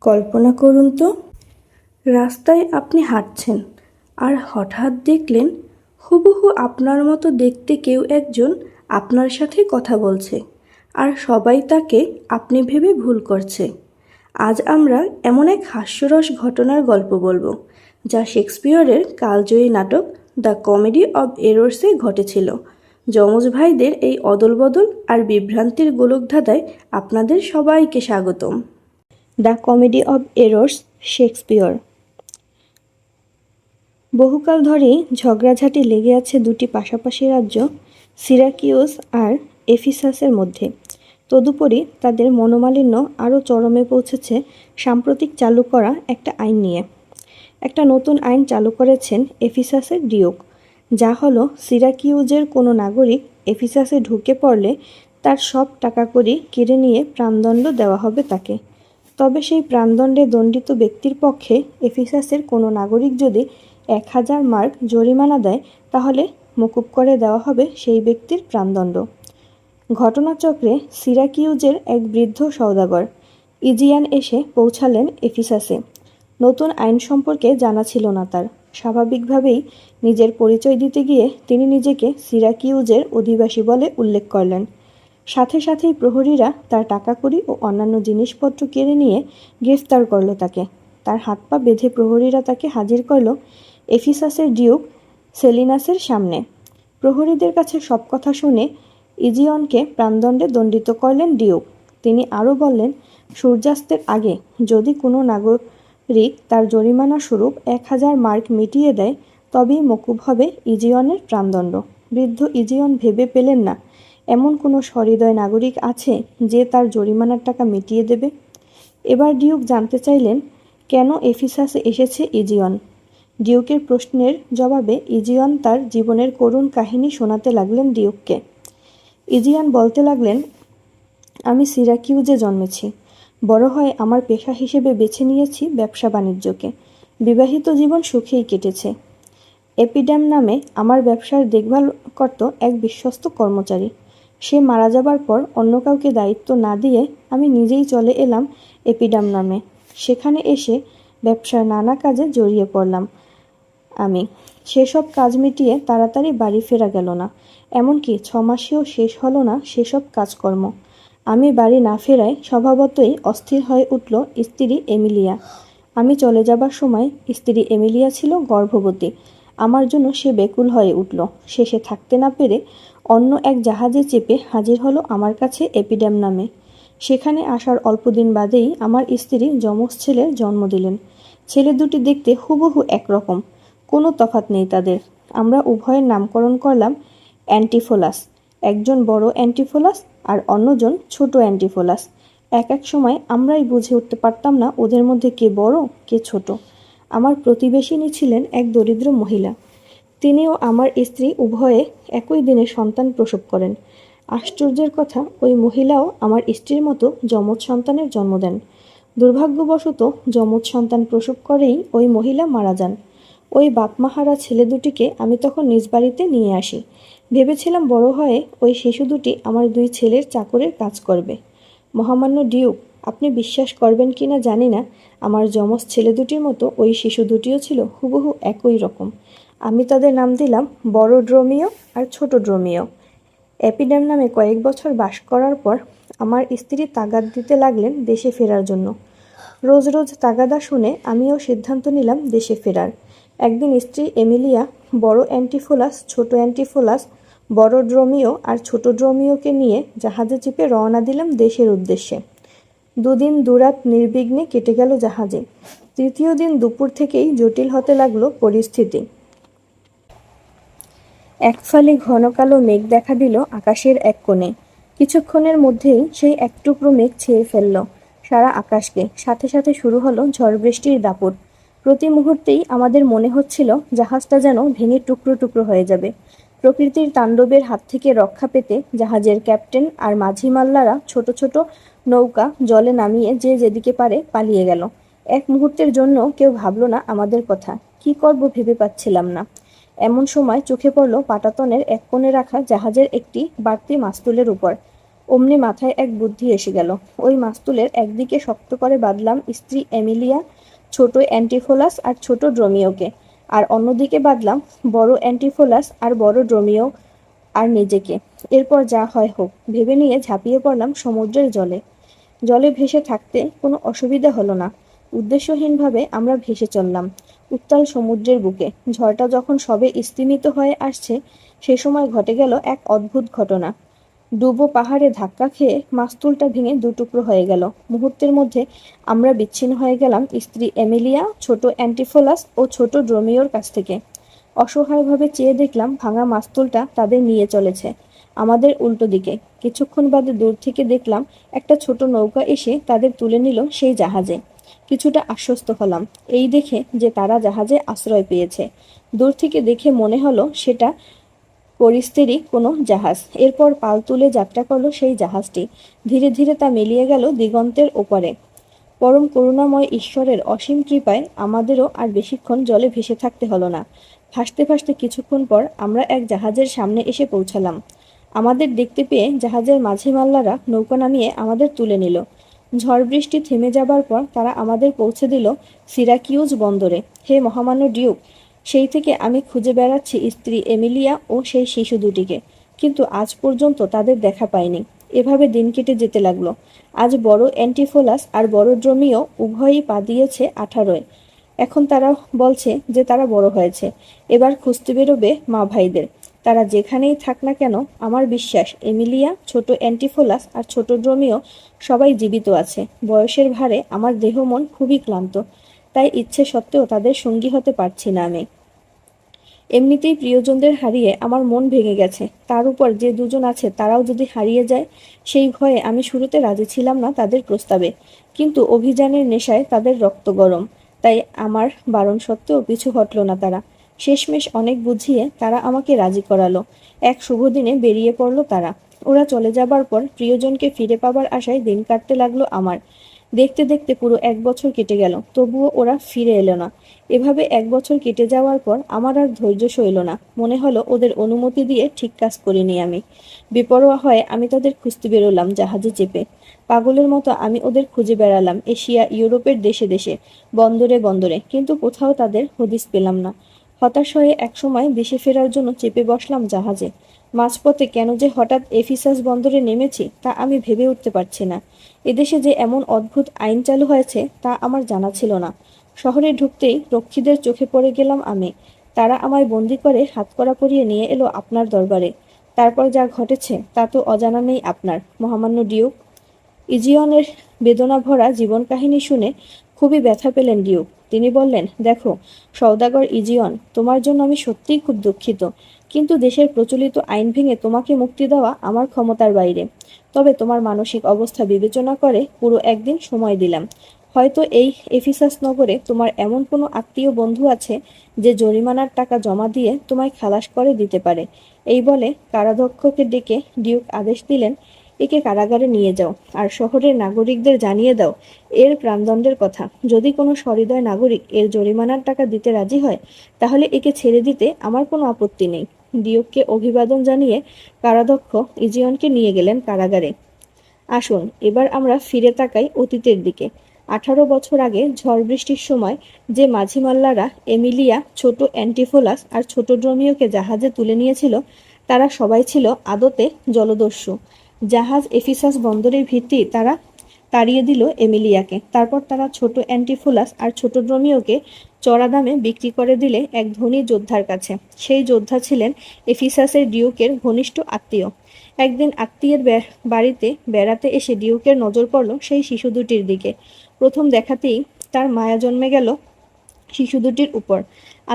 কল্পনা করুন তো, রাস্তায় আপনি হাঁটছেন আর হঠাৎ দেখলেন হুবহু আপনার মতো দেখতে কেউ একজন আপনার সাথে কথা বলছে, আর সবাই তাকে আপনি ভেবে ভুল করছে। আজ আমরা এমন এক হাস্যরস ঘটনার গল্প বলবো, যা শেক্সপিয়রের কালজয়ী নাটক দ্য কমেডি অব এরর্সে ঘটেছিল। যমজ ভাইদের এই অদলবদল আর বিভ্রান্তির গোলকধাঁধায় আপনাদের সবাইকে স্বাগতম। The comedy of errors, Shakespeare. বহুকাল ধরেই ঝগড়াঝাটি লেগে আছে দুটি পাশাপাশি রাজ্য, সিরাকিউস আর এফিসাসের মধ্যে। তদুপরি তাদের মনোমালিন্য আরও চরমে পৌঁছেছে সাম্প্রতিক চালু করা একটা আইন নিয়ে। একটা নতুন আইন চালু করেছেন এফিসাসের ডিউক, যা হলো সিরাকিউজের কোনো নাগরিক এফিসাসে ঢুকে পড়লে তার সব টাকা কড়ি কেড়ে নিয়ে প্রাণদণ্ড দেওয়া হবে তাকে। তবে সেই প্রাণদণ্ডে দণ্ডিত ব্যক্তির পক্ষে এফিসাসের কোনো নাগরিক যদি 1000 মার্ক জরিমানা দেয়, তাহলে মকুব করে দেওয়া হবে সেই ব্যক্তির প্রাণদণ্ড। ঘটনাচক্রে সিরাকিউজের এক বৃদ্ধ সওদাগর ইজিয়ান এসে পৌঁছালেন এফিসাসে। নতুন আইন সম্পর্কে জানা ছিল না তার। স্বাভাবিকভাবেই নিজের পরিচয় দিতে গিয়ে তিনি নিজেকে সিরাকিউজের অধিবাসী বলে উল্লেখ করলেন। সাথে সাথেই প্রহরীরা তার টাকাকড়ি ও অন্যান্য জিনিসপত্র কেড়ে নিয়ে গ্রেফতার করল তাকে। তার হাত পা বেঁধে প্রহরীরা তাকে হাজির করল এফিসাসের ডিউক সেলিনাসের সামনে। প্রহরীদের কাছে সব কথা শুনে ইজিয়নকে প্রাণদণ্ডে দণ্ডিত করলেন ডিউক। তিনি আরও বললেন, সূর্যাস্তের আগে যদি কোনো নাগরিক তার জরিমানা স্বরূপ 1000 মার্ক মিটিয়ে দেয়, তবেই মকুব হবে ইজিয়নের প্রাণদণ্ড। বৃদ্ধ ইজিয়ন ভেবে পেলেন না এমন কোনো সহৃদয় নাগরিক আছে যে তার জরিমানার টাকা মিটিয়ে দেবে। এবার ডিউক জানতে চাইলেন, কেন এফিসাসে এসেছে ইজিয়ন। ডিউকের প্রশ্নের জবাবে ইজিয়ন তার জীবনের করুণ কাহিনী শোনাতে লাগলেন ডিউককে। ইজিয়ন বলতে লাগলেন, আমি সিরাকিউজে জন্মেছি। বড় হয়ে আমার পেশা হিসেবে বেছে নিয়েছি ব্যবসা বাণিজ্যকে। বিবাহিত জীবন সুখেই কেটেছে। এপিডাম নামে আমার ব্যবসার দেখভাল করত এক বিশ্বস্ত কর্মচারী। সে মারা যাবার পর অন্য কাউকে দায়িত্ব না দিয়ে আমি নিজেই চলে এলাম এপিডাম নামে। সেখানে এসে ব্যবসার নানা কাজে জড়িয়ে পড়লাম আমি। সেসব কাজ মিটিয়ে তাড়াতাড়ি বাড়ি ফেরা গেল না, এমনকি 6 মাসেও শেষ হলো না সেসব কাজকর্ম। আমি বাড়ি না ফেরায় স্বভাবতই অস্থির হয়ে উঠল স্ত্রী এমিলিয়া। আমি চলে যাবার সময় স্ত্রী এমিলিয়া ছিল গর্ভবতী। আমার জন্য সে ব্যাকুল হয়ে উঠল। শেষে থাকতে না পেরে অন্য এক জাহাজে চেপে হাজির হলো আমার কাছে এপিডাম নামে। সেখানে আসার অল্পদিন বাদেই আমার স্ত্রী যমজ ছেলের জন্ম দিলেন। ছেলে দুটি দেখতে হুবহু একরকম, কোনো তফাৎ নেই তাদের। আমরা উভয়ের নামকরণ করলাম অ্যান্টিফোলাস। একজন বড় অ্যান্টিফোলাস আর অন্যজন ছোট অ্যান্টিফোলাস। এক এক সময় আমরাই বুঝে উঠতে পারতাম না ওদের মধ্যে কে বড় কে ছোট। আমার প্রতিবেশিনী ছিলেন এক দরিদ্র মহিলা। তিনি ও আমার স্ত্রী উভয়ে একই দিনে সন্তান প্রসব করেন। আশ্চর্যের কথা, ওই মহিলাও আমার স্ত্রীর মতো যমজ সন্তানের জন্ম দেন। দুর্ভাগ্যবশত যমজ সন্তান প্রসব করেই ওই মহিলা মারা যান। ওই বাপমাহারা ছেলে দুটিকে আমি তখন নিজ বাড়িতে নিয়ে আসি। ভেবেছিলাম বড় হয়ে ওই শিশু দুটি আমার 2 ছেলের চাকরের কাজ করবে। মহামান্য ডিউক, আপনি বিশ্বাস করবেন কিনা জানি না, আমার যমজ ছেলে দুটির মতো ওই শিশু দুটিও ছিল হুবহু একই রকম। আমি তাদের নাম দিলাম বড় ড্রোমিও আর ছোট ড্রোমিও। এপিডাম নামে কয়েক বছর বাস করার পর আমার স্ত্রী তাগাদ দিতে লাগলেন দেশে ফেরার জন্য। রোজ রোজ তাগাদা শুনে আমিও সিদ্ধান্ত নিলাম দেশে ফেরার। একদিন স্ত্রী এমিলিয়া, বড় অ্যান্টিফোলাস, ছোট অ্যান্টিফোলাস, বড় ড্রোমিও আর ছোট ড্রোমিওকে নিয়ে জাহাজে চেপে রওনা দিলাম দেশের উদ্দেশ্যে। 2 দিন 2 রাত নির্বিঘ্নে কেটে গেল জাহাজে। তৃতীয় দিন দুপুর থেকেই জটিল হতে লাগলো পরিস্থিতি। এক ফালি ঘন কালো মেঘ দেখা দিল আকাশের এক কোণে। কিছুক্ষণের মধ্যেই সেই এক টুকরো মেঘ ছেয়ে ফেলল সারা আকাশকে। সাথে সাথে শুরু হলো ঝড় বৃষ্টির দাপট। প্রতি মুহূর্তেই আমাদের মনে হচ্ছিল জাহাজটা যেন ভেঙে টুকরো টুকরো হয়ে যাবে। প্রকৃতির তাণ্ডবের হাত থেকে রক্ষা পেতে জাহাজের ক্যাপ্টেন আর মাঝি মাল্লারা ছোট ছোট নৌকা জলে নামিয়ে যে যেদিকে পারে পালিয়ে গেল। এক মুহূর্তের জন্য কেউ ভাবল না আমাদের কথা। কি করব ভেবে পাচ্ছিলাম না। এমন সময় চোখে পড়ল পাটাতনের এক কোণে রাখা জাহাজের একটি বাড়তি মাস্তুলের উপর। অমনি মাথায় এক বুদ্ধি এসে গেল। ওই মাস্তুলের একদিকে শক্ত করে বাঁধলাম স্ত্রী এমিলিয়া, ছোট অ্যান্টিফোলাস আর ছোট ড্রোমিওকে, আর অন্যদিকে বাঁধলাম বড় অ্যান্টিফোলাস আর বড় ড্রোমিও আর নিজেকে। এরপর যা হয় হোক ভেবে নিয়ে ঝাঁপিয়ে পড়লাম সমুদ্রের জলে। জলে ভেসে থাকতে কোনো অসুবিধা হলো না। উদ্দেশ্যহীনভাবে আমরা ভেসে চললাম উত্তাল সমুদ্রের বুকে। ঝড়টা যখন সবে স্তিমিত হয়ে আসছে, সে সময় ঘটে গেল এক অদ্ভুত ঘটনা। ডুবো পাহাড়ে ধাক্কা খেয়ে মাস্তুলটা ভেঙে দুটুকরো হয়ে গেল। মুহূর্তের মধ্যে আমরা বিচ্ছিন্ন হয়ে গেলাম স্ত্রী এমিলিয়া, ছোট অ্যান্টিফোলাস ও ছোট ড্রোমিওর কাছ থেকে। অসহায়ভাবে চেয়ে দেখলাম ভাঙা মাস্তুলটা তাদের নিয়ে চলেছে আমাদের উল্টো দিকে। কিছুক্ষণ বাদে দূর থেকে দেখলাম একটা ছোট নৌকা এসে তাদের তুলে নিল সেই জাহাজে। কিছুটা আশ্বস্ত হলাম এই দেখে যে তারা জাহাজে আশ্রয় পেয়েছে। দূর থেকে দেখে মনে হলো সেটা পরিস্থিতি কোনো জাহাজ। এরপর পাল তুলে যাত্রা করলো সেই জাহাজটি। ধীরে ধীরে তা মিলিয়ে গেল দিগন্তের ওপারে। পরম করুণাময় ঈশ্বরের অসীম কৃপায় আমাদেরও আর বেশিক্ষণ জলে ভেসে থাকতে হলো না। ভাসতে ভাসতে কিছুক্ষণ পর আমরা এক জাহাজের সামনে এসে পৌঁছালাম। আমাদের দেখতে পেয়ে জাহাজের মাঝি মাল্লারা নৌকা নামিয়ে আমাদের তুলে নিল। ঝড় বৃষ্টি থেমে যাবার পর তারা আমাদের পৌঁছে দিল সিরাকিউজ বন্দরে। হে মহামান্য ডিউক, সেই থেকে আমি খুঁজে বেড়াচ্ছি স্ত্রী এমিলিয়া ও সেই শিশু দুটিকে, কিন্তু আজ পর্যন্ত তাদের দেখা পাইনি। এভাবে দিন কেটে যেতে লাগলো। আজ বড় অ্যান্টিফোলাস আর বড় ড্রোমিও উভয়ই পা দিয়েছে 18-য়। এখন তারা বলছে যে তারা বড় হয়েছে, এবার খুঁজতে বেরোবে মা ভাইদের। তারা যেখানেই থাক না কেন, আমার বিশ্বাস এমিলিয়া, ছোট অ্যান্টিফোলাস আর ছোট ড্রোমিও সবাই জীবিত আছে। বয়সের ভারে আমার দেহ মন খুবই ক্লান্ত, তাই ইচ্ছে সত্ত্বেও তাদের সঙ্গী হতে পারছি না আমি। এমনিতেই প্রিয়জনদের হারিয়ে আমার মন ভেঙে গেছে, তার উপর যে দুজন আছে তারাও যদি হারিয়ে যায়, সেই ভয়ে আমি শুরুতে রাজি ছিলাম না তাদের প্রস্তাবে। কিন্তু অভিযানের নেশায় তাদের রক্ত গরম, তাই আমার বারণ সত্ত্বেও পিছু হটল না তারা। শেষমেশ অনেক বুঝিয়ে তারা আমাকে রাজি করালো। এক শুভ দিনে বেরিয়ে পড়ল তারা। ওরা চলে যাবার পর প্রিয়জনকে ফিরে পাবার আশায় দিন কাটতে লাগলো আমার। দেখতে দেখতে পুরো 1 বছর কেটে গেল, তবুও ওরা ফিরে এলো না। এভাবে 1 বছর কেটে যাওয়ার পর আমার আর ধৈর্য সইল না। মনে হলো ওদের অনুমতি দিয়ে ঠিক কাজ করিনি আমি। বেপরোয়া হয়ে আমি তাদের খুঁজতে বেরোলাম জাহাজে চেপে। পাগলের মতো আমি ওদের খুঁজে বেড়ালাম এশিয়া, ইউরোপের দেশে দেশে, বন্দরে বন্দরে, কিন্তু কোথাও তাদের হদিস পেলাম না। হতাশ হয়ে একসময় দেশে ফেরার জন্য চেপে বসলাম জাহাজে। মাঝপথে কেন যে হঠাৎ এফিসাস বন্দরে নেমেছি তা আমি ভেবে উঠতে পারছি না। এদেশে যে এমন অদ্ভুত আইন চালু হয়েছে তা আমার জানা ছিল না। শহরে ঢুকতেই রক্ষীদের চোখে পড়ে গেলাম আমি। তারা আমায় বন্দি করে হাতকড়া পরিয়ে নিয়ে এলো আপনার দরবারে। তারপর যা ঘটেছে তা তো অজানা নেই আপনার, মহামান্য ডিউক। ইজিয়নের বেদনাভরা জীবন কাহিনী শুনে খুবই ব্যথা পেলেন ডিউক। তিনি বললেন, দেখো সওদাগর ইজিয়ন, তোমার জন্য আমি সত্যিই খুব দুঃখিত, কিন্তু দেশের প্রচলিত আইন ভেঙে তোমাকে মুক্তি দেওয়া আমার ক্ষমতার বাইরে। তবে তোমার মানসিক অবস্থা বিবেচনা করে পুরো একদিন সময় দিলাম। হয়তো এই এফিসাস নগরে তোমার এমন কোনো আত্মীয় বন্ধু আছে যে জরিমানার টাকা জমা দিয়ে তোমায় খালাস করে দিতে পারে। এই বলে কারাধ্যক্ষকে ডেকে ডিউক আদেশ দিলেন, একে কারাগারে নিয়ে যাও আর শহরের নাগরিকদের জানিয়ে দাও এর প্রাণদণ্ডের কথা। যদি কোনো সহৃদয় নাগরিক এর জরিমানার টাকা দিতে রাজি হয়, তাহলে একে ছেড়ে দিতে আমার কোনো আপত্তি নেই। ডিউককে অভিবাদন জানিয়ে কারাধ্যক্ষ ইজিয়নকে নিয়ে গেলেন কারাগারে। আসুন এবার আমরা ফিরে তাকাই অতীতের দিকে। 18 বছর আগে ঝড় বৃষ্টির সময় যে মাঝি মাল্লারা এমিলিয়া, ছোট অ্যান্টিফোলাস আর ছোট ড্রোমিওকে জাহাজে তুলে নিয়েছিল, তারা সবাই ছিল আদতে জলদস্যু। জাহাজ এফিসাস বন্দরের ভিত্তি তারা তাড়িয়ে দিল এমিলিয়াকে। তারপর তারা ছোট অ্যান্টিফোলাস আর ছোট ড্রোমিওকে চড়া দামে বিক্রি করে দিলে এক ধনী যোদ্ধার কাছে। সেই যোদ্ধা ছিলেন এফিসাসের ডিউকের ঘনিষ্ঠ আত্মীয়। একদিন আত্মীয়ের বাড়িতে বেড়াতে এসে ডিউকের নজর পড়ল সেই শিশু দুটির দিকে। প্রথম দেখাতেই তার মায়া জন্মে গেল শিশু দুটির উপর।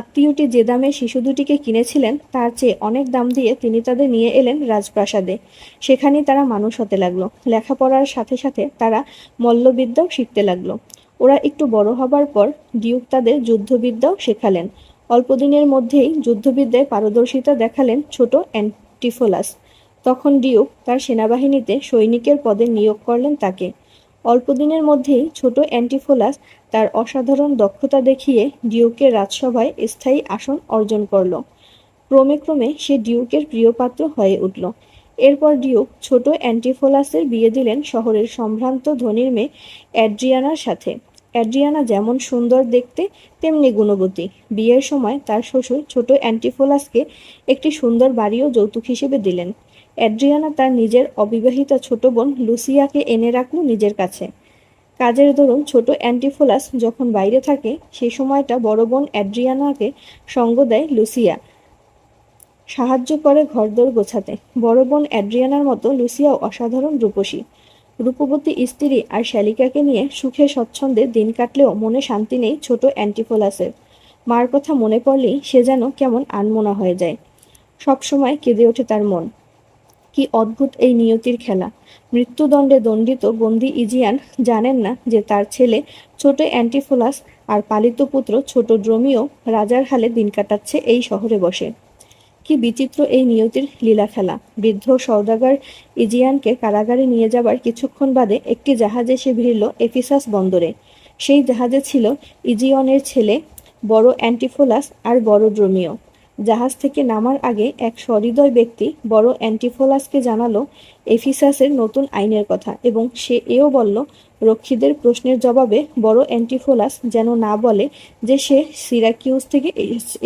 আত্মীয়টি যে দামে শিশু দুটিকে কিনেছিলেন তার চেয়ে অনেক দাম দিয়ে তিনি তাদের নিয়ে এলেন রাজপ্রাসাদে। সেখানেই তারা মানুষ হতে লাগলো। লেখাপড়ার সাথে সাথে তারা মল্লবিদ্যাও শিখতে লাগলো। ওরা একটু বড় হবার পর ডিউক তাদের যুদ্ধবিদ্যাও শেখালেন। অল্প দিনের মধ্যেই যুদ্ধবিদ্যায় পারদর্শিতা দেখালেন ছোট অ্যান্টিফোলাস। তখন ডিউক তার সেনাবাহিনীতে সৈনিকের পদে নিয়োগ করলেন তাকে। অল্প দিনের মধ্যেই ছোট অ্যান্টিফোলাস তার অসাধারণ দক্ষতা দেখিয়ে ডিউকের রাজসভায় স্থায়ী আসন অর্জন করল। ক্রমে ক্রমে সে ডিউকের প্রিয়পাত্র হয়ে উঠল। এরপর ডিউক ছোট অ্যান্টিফোলাসের বিয়ে দিলেন শহরের সম্ভ্রান্ত ধনীর মেয়ে অ্যাড্রিয়ানার সাথে। অ্যাড্রিয়ানা যেমন সুন্দর দেখতে তেমনি গুণবতী। বিয়ের সময় তার শ্বশুর ছোট অ্যান্টিফোলাসকে একটি সুন্দর বাড়িও যৌতুক হিসেবে দিলেন। অ্যাড্রিয়ানা তার নিজের অবিবাহিতা ছোট বোন লুসিয়াকে এনে রাখল নিজের কাছে। কাজের দরুন ছোট অ্যান্টিফোলাস যখন বাইরে থাকে সেই সময়টা বড় বোন অ্যাড্রিয়ানাকে সঙ্গ দেয় লুসিয়া, সাহায্য করে ঘরদোর গোছাতে। বড় বোন অ্যাড্রিয়ানার মতো লুসিয়াও অসাধারণ রূপসী, রূপবতী স্ত্রী আর শ্যালিকাকে নিয়ে সুখে স্বচ্ছন্দে দিন কাটলেও মনে শান্তি নেই ছোট অ্যান্টিফোলাসের। মার কথা মনে পড়লেই সে যেন কেমন আনমনা হয়ে যায়। সবসময় কেঁদে ওঠে তার মন। কি অদ্ভুত এই নিয়তির খেলা! মৃত্যুদণ্ডে দণ্ডিত বন্দী ইজিয়ান জানেন না যে তার ছেলে ছোট অ্যান্টিফোলাস আর পালিত পুত্র ছোট ড্রোমিও রাজার হালে দিন কাটাচ্ছে এই শহরে বসে। কি বিচিত্র এই নিয়তির লীলা খেলা! বৃদ্ধ সওদাগর ইজিয়ানকে কারাগারে নিয়ে যাবার কিছুক্ষণ বাদে একটি জাহাজে সে ভিড়ল এফিসাস বন্দরে। সেই জাহাজে ছিল ইজিয়নের ছেলে বড় অ্যান্টিফোলাস আর বড় ড্রোমিও। জাহাজ থেকে নামার আগে এক সহৃদয় ব্যক্তি বড় অ্যান্টিফোলাসকে জানালো এফিসাসের নতুন আইনের কথা, এবং সে এও বলল রক্ষীদের প্রশ্নের জবাবে বড় অ্যান্টিফোলাস যেন না বলে যে সে সিরাকিউস থেকে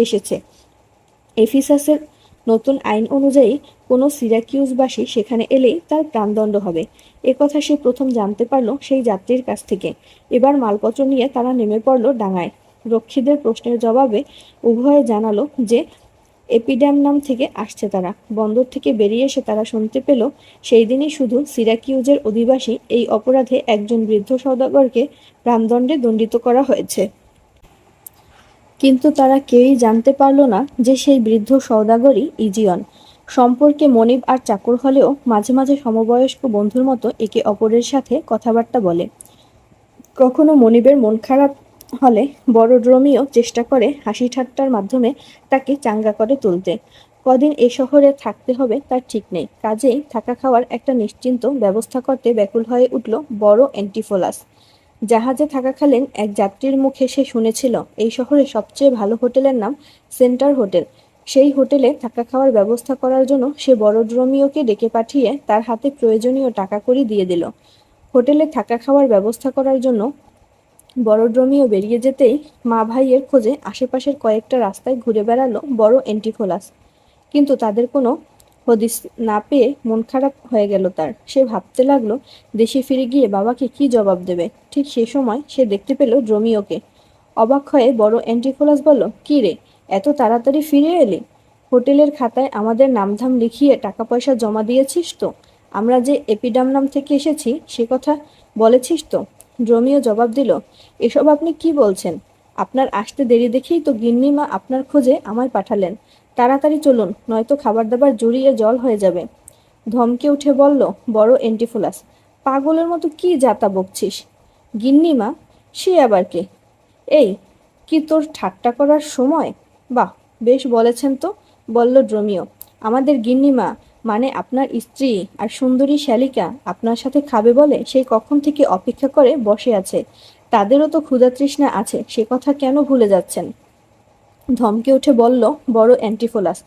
এসেছে। এফিসাসের নতুন আইন অনুযায়ী কোনো সিরাকিউসবাসী সেখানে এলেই তার প্রাণদণ্ড হবে। একথা সে প্রথম জানতে পারল সেই যাত্রীর কাছ থেকে। এবার মালপত্র নিয়ে তারা নেমে পড়ল ডাঙায়। রক্ষীদের প্রশ্নের জবাবে উভয়ে জানালো যে এপিড্যামনাম থেকে আসছে তারা। বন্দর থেকে বেরিয়ে এসে তারা শুনতে পেল সেই দিনই শুধু সিরাকিউজের অধিবাসী এই অপরাধে একজন বৃদ্ধ সওদাগরকে প্রাণদণ্ডে দণ্ডিত করা হয়েছে। কিন্তু তারা কেউই জানতে পারল না যে সেই বৃদ্ধ সওদাগরই ইজিয়ন। সম্পর্কে মনিব আর চাকর হলেও মাঝে মাঝে সমবয়স্ক বন্ধুর মতো একে অপরের সাথে কথাবার্তা বলে। কখনো মনিবের মন খারাপ হলে বড় ড্রোমিও চেষ্টা করে হাসি ঠাট্টার মাধ্যমে তাকে চাঙ্গা করে তুলতে। কদিন এ শহরে থাকতে হবে তার ঠিক নেই, কাজেই থাকা খাওয়ার একটা নিশ্চিন্ত ব্যবস্থা করতে ব্যাকুল হয়ে উঠল বড় অ্যান্টিফোলাস। জাহাজে থাকাকালীন এক যাত্রীর মুখে সে শুনেছিল এই শহরে সবচেয়ে ভালো হোটেলের নাম সেন্টার হোটেল। সেই হোটেলে থাকা খাওয়ার ব্যবস্থা করার জন্য সে বড় ড্রোমিওকে ডেকে পাঠিয়ে তার হাতে প্রয়োজনীয় টাকা কড়ি দিয়ে দিল। হোটেলে থাকা খাওয়ার ব্যবস্থা করার জন্য বড় ড্রোমিও বেরিয়ে যেতেই মা ভাইয়ের খোঁজে আশেপাশের কয়েকটা রাস্তায় ঘুরে বেড়ালো বড় অ্যান্টিফোলাস। কিন্তু তাদের কোনো হদিস না পেয়ে মন খারাপ হয়ে গেল তার। সে ভাবতে লাগলো দেশে ফিরে গিয়ে বাবাকে কি জবাব দেবে। ঠিক সে সময় সে দেখতে পেল ড্রোমিওকে। অবাক হয়ে বড় অ্যান্টিফোলাস বলল, কি রে, এত তাড়াতাড়ি ফিরে এলি? হোটেলের খাতায় আমাদের নামধাম লিখিয়ে টাকা পয়সা জমা দিয়েছিস তো? আমরা যে এপিডামনাম থেকে এসেছি সে কথা বলেছিস তো? ড্রোমিও জবাব দিল, এসব আপনি কি বলছেন? আপনার আসতে দেরি দেখেই তো গিন্নিমা আপনার খোঁজে আমায় পাঠালেন। তাড়াতাড়ি চলুন, নয়তো খাবার দাবার জুড়িয়ে জল হয়ে যাবে। ধমকে উঠে বলল বড় অ্যান্টিফোলাস, পাগলের মতো কি যাতা বকছিস? গিন্নিমা? সে আবার কে? এই, কি তোর ঠাট্টা করার সময়? বাহ, বেশ বলেছেন তো, বলল ড্রোমিও। আমাদের গিন্নিমা মানে আপনার স্ত্রী আর সুন্দরী শ্যালিকা আপনার সাথে খাবে বলে সেই কখন থেকে অপেক্ষা করে বসে আছে। তাদেরও তো ক্ষুধা তৃষ্ণা আছে, সে কথা কেন ভুলে যাচ্ছেন? ধমকে উঠে বলল বড় অ্যান্টিফোলাস,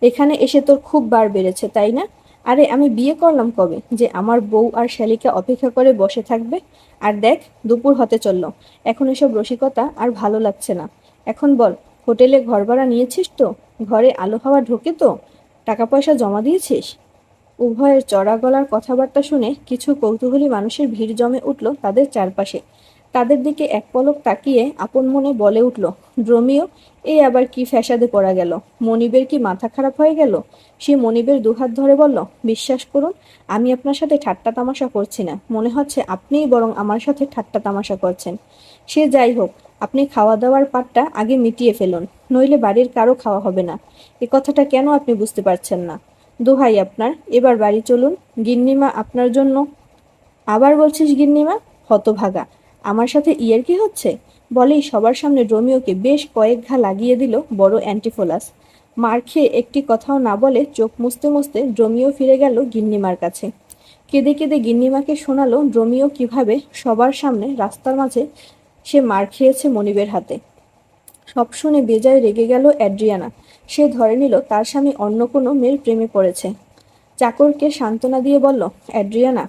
এখানে এসে তোর খুব বার বেড়েছে, তাই না? আরে আমি বিয়ে করলাম কবে যে আমার বউ আর শ্যালিকা অপেক্ষা করে বসে থাকবে? আর দেখ, দুপুর হতে চলল, এখন এসব রসিকতা আর ভালো লাগছে না। এখন বল, হোটেলে ঘর ভাড়া নিয়েছিস তো? ঘরে আলো হাওয়া ঢোকে তো? টাকা পয়সা জমা দিয়েছিস? উভয়ের চড়া গলার কথাবার্তা শুনে কিছু কৌতূহলী মানুষের ভিড় জমে উঠল তাদের চারপাশে। তাদের দিকে এক পলক তাকিয়ে আপন মনে বলে উঠল, ড্রোমিও, এই আবার কি ফ্যাসাদে পড়া গেল? মনিবের কি মাথা খারাপ হয়ে গেল? সে মনিবের দুহাত ধরে বলল, বিশ্বাস করুন, আমি আপনার সাথে ঠাট্টা তামাশা করছি না। মনে হচ্ছে আপনিই বরং আমার সাথে ঠাট্টা তামাশা করছেন। সে যাই হোক, আপনি খাওয়া দাওয়ার পাটটা আগে মিটিয়ে ফেলুন, নইলে বাড়ির কারো খাওয়া হবে না। এ কথাটা কেন আপনি বুঝতে পারছেন না? দোহাই আপনার, এবার বাড়ি চলুন। গিন্নিমা আপনার জন্য। আবার বলছিস গিন্নিমা? হতভাগা, আমার সাথে ইয়ার্কি হচ্ছে? বলেই সবার সামনে ড্রোমিওকে বেশ কয়েক ঘা লাগিয়ে দিল বড় অ্যান্টিফোলাস। মার খেয়ে একটি কথাও না বলে চোখ মুছতে মুছতে ড্রোমিও ফিরে গেল গিন্নিমার কাছে। কেঁদে কেঁদে গিন্নিমাকে শোনালো ড্রোমিও কিভাবে সবার সামনে রাস্তার মাঝে সে মার খেয়েছে মনিবের হাতে। সব শুনে বেজায় রেগে গেল অ্যাড্রিয়ানা। সে ধরে নিল তার স্বামী অন্য কোনো মেয়ের প্রেমে পড়েছে। চাকরকে সান্ত্বনা দিয়ে বলল, অ্যাড্রিয়ানা,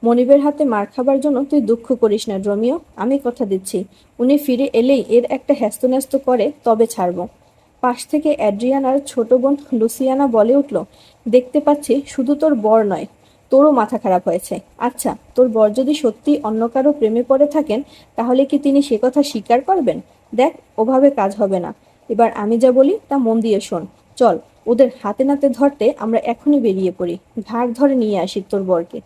মনিবের হাতে মার খাবার জন্য তুই দুঃখ করিস না ড্রোমিও, আমি কথা দিচ্ছি উনি ফিরে এলেই এর একটা হ্যাস্তন্যাস্ত করে তবে ছাড়ব। পাশ থেকে অ্যাড্রিয়ানার ছোট বোন লুসিয়ানা বলে উঠল, দেখতে পাচ্ছি শুধু তোর বর নয়, তোরও মাথা খারাপ হয়েছে। আচ্ছা, তোর বর যদি সত্যি অন্য কারো প্রেমে পড়ে থাকেন, তাহলে কি তিনি সে কথা স্বীকার করবেন? দেখ, ওভাবে কাজ হবে না। এবার আমি যা বলি তা মন দিয়ে শোন। চল, ওদের হাতে নাতে ধরতে আমরা এখনই বেরিয়ে পড়ি, ঘাড় ধরে নিয়ে আসি তোর বরকে।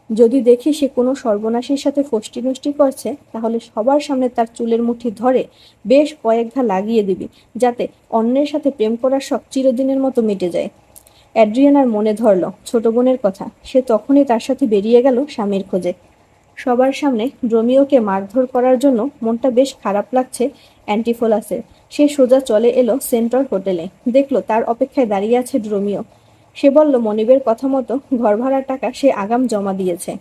যদি দেখি সে কোনো সর্বনাশীর সাথে ফষ্টি নষ্টি করছে, তাহলে সবার সামনে তার চুলের মুঠি ধরে বেশ কয়েক ঘা লাগিয়ে দিবি, যাতে অন্যের সাথে প্রেম করার শখ চিরদিনের মতো মিটে যায়। অ্যাড্রিয়ানার মনে ধরল ছোট বোনের কথা। সে তখনই তার সাথে বেরিয়ে গেল স্বামীর খোঁজে। সবার সামনে ড্রোমিওকে মারধর করার জন্য মনটা বেশ খারাপ লাগছে অ্যান্টিফোলাসের। সে সোজা চলে এলো সেন্ট্রাল হোটেলে, দেখলো তার অপেক্ষায় দাঁড়িয়ে আছে ড্রোমিও। সে বলল মনিবের কথা মতো ঘর ভাড়ার টাকা সে আগাম জমা দিয়েছে।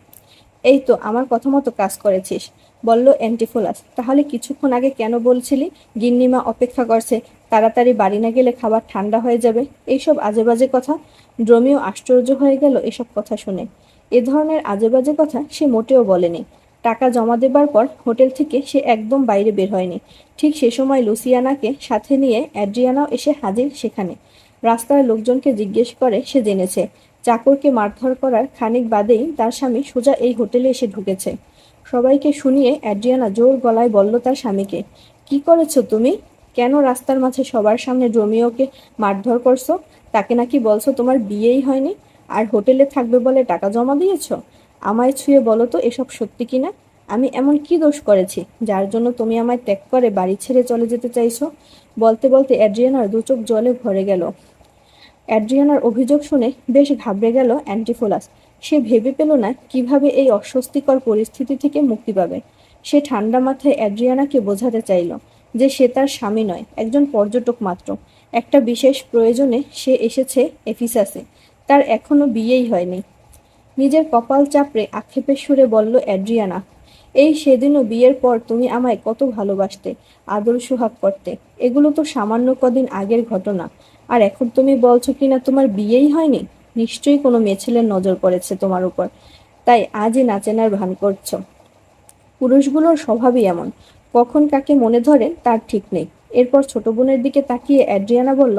এই তো আমার কথা মতো কাজ করেছিস, বলল অ্যান্টিফোলাস। তাহলে কিছুক্ষণ আগে কেন বলছিলি গিন্নিমা অপেক্ষা করছে, তাড়াতাড়ি বাড়ি না গেলে খাবার ঠান্ডা হয়ে যাবে? এইসব আজেবাজে কথা। ড্রোমিও আশ্চর্য হয়ে গেল এসব কথা শুনে। এ ধরনের আজেবাজে কথা সে মোটেও বলেনি। টাকা জমা দেবার পর হোটেল থেকে সে একদম বাইরে বের হয়নি। ঠিক সে সময় লুসিয়ানাকে সাথে নিয়ে অ্যাড্রিয়ানাও এসে হাজির সেখানে। রাস্তার লোকজনকে জিজ্ঞেস করে সে জেনেছে চাকরকে মারধর করার খানিক বাদেই তার স্বামী সোজা এই হোটেলে এসে ঢুকেছে। সবাইকে শুনিয়ে অ্যাড্রিয়ানা জোর গলায় বলল তার স্বামীকে, কি করেছো তুমি? কেন রাস্তার মাঝে সবার সামনে ড্রোমিওকে মারধর করছো? তাকে নাকি বলছো তোমার বিয়েই হয়নি, আর হোটেলে থাকবে বলে টাকা জমা দিয়েছো? আমায় ছুঁয়ে বলো তো এসব সত্যি কিনা? আমি এমন কি দোষ করেছি যার জন্য তুমি আমায় ত্যাগ করে বাড়ি ছেড়ে চলে যেতে চাইছো? বলতে বলতে অ্যাড্রিয়ানার দু চোখ জলে ভরে গেল। অ্যাড্রিয়ানার অভিযোগ শুনে বেশ ঘাবড়ে গেল অ্যান্টিফোলাস। সে ভেবে পেল না কিভাবে এই অস্বস্তিকর পরিস্থিতি থেকে মুক্তি পাবে। সে ঠান্ডা মাথায় অ্যাড্রিয়ানাকে বোঝাতে চাইল যে সে তার স্বামী নয়, একজন পর্যটক মাত্র। একটা বিশেষ প্রয়োজনে সে এসেছে এফিসাসে, তার এখনো বিয়েই হয়নি। নিজের কপাল চাপড়ে আক্ষেপের সুরে বলল অ্যাড্রিয়ানা, এই সেদিনও বিয়ের পর তুমি আমায় কত ভালোবাসতে, আদর সোহাগ করতে। এগুলো তো সামান্য কদিন আগের ঘটনা, আর এখন তুমি বলছো কিনা তোমার বিয়েই হয়নি। নিশ্চয়ই কোনো মেয়েছেলের নজর পড়েছে তোমার উপর, তাই আজই নাচেনার ভান করছো। পুরুষগুলোর স্বভাবই এমন, কখন কাকে মনে ধরে তার ঠিক নেই। এরপর ছোট বোনের দিকে তাকিয়ে অ্যাড্রিয়ানা বলল,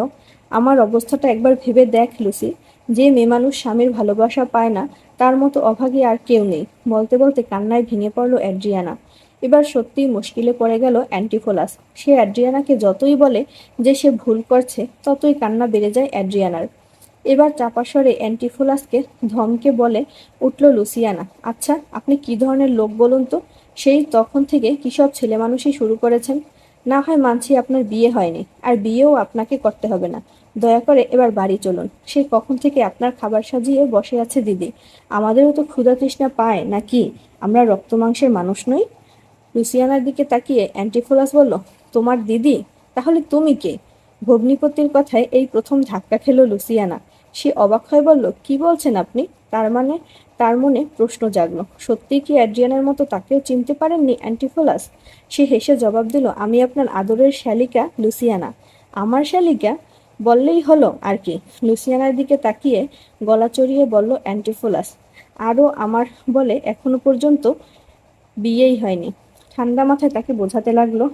আমার অবস্থাটা একবার ভেবে দেখ লুসি, যে মেয়ে মানুষ স্বামীর ভালোবাসা পায় না তার মতো অভাগী আর কেউ নেই। বলতে বলতে কান্নায় ভেঙে পড়ল অ্যাড্রিয়ানা। এবার সত্যিই মুশকিলে পড়ে গেল অ্যান্টিফোলাস। সে অ্যাড্রিয়ানাকে যতই বলে যে সে ভুল করছে, ততই কান্না বেড়ে যায় অ্যাড্রিয়ানার। এবার চাপা স্বরে অ্যান্টিফোলাসকে ধমকে বলে উঠল লুসিয়ানা, আচ্ছা আপনি কি ধরনের লোক বলুন তো? সেই তখন থেকে কি সব ছেলে মানুষই শুরু করেছেন? না হয় মানছি আপনার বিয়ে হয়নি, আর বিয়েও আপনাকে করতে হবে না। দয়া করে এবার বাড়ি চলুন। সেই কখন থেকে আপনার খাবার সাজিয়ে বসে আছে দিদি। আমাদেরও তো ক্ষুধা তৃষ্ণা পায় নাকি? আমরা রক্ত মাংসের মানুষ নই। লুসিয়ানার দিকে তাকিয়ে অ্যান্টিফোলাস বলল, তোমার দিদি? তাহলে তুমি কে? ভগ্নিপতির কথায় এই প্রথম ধাক্কা খেল লুসিয়ানা। সে অবাক হয়ে বলল, কি বলছেন আপনি? তার মানে? তার মনে প্রশ্ন জাগল, সত্যিই কি অ্যাড্রিয়ানের মতো তাকেও চিনতে পারেননি অ্যান্টিফোলাস? সে হেসে জবাব দিল, আমি আপনার আদরের শ্যালিকা লুসিয়ানা। আমার শ্যালিকা বললেই হলো আর কি। লুসিয়ানার দিকে তাকিয়ে গলা চড়িয়ে বলল অ্যান্টিফোলাস, আরও আমার বলে এখনো পর্যন্ত বিয়েই হয়নি। ঠান্ডা মাথায় তাকে বোঝাতে লাগলো,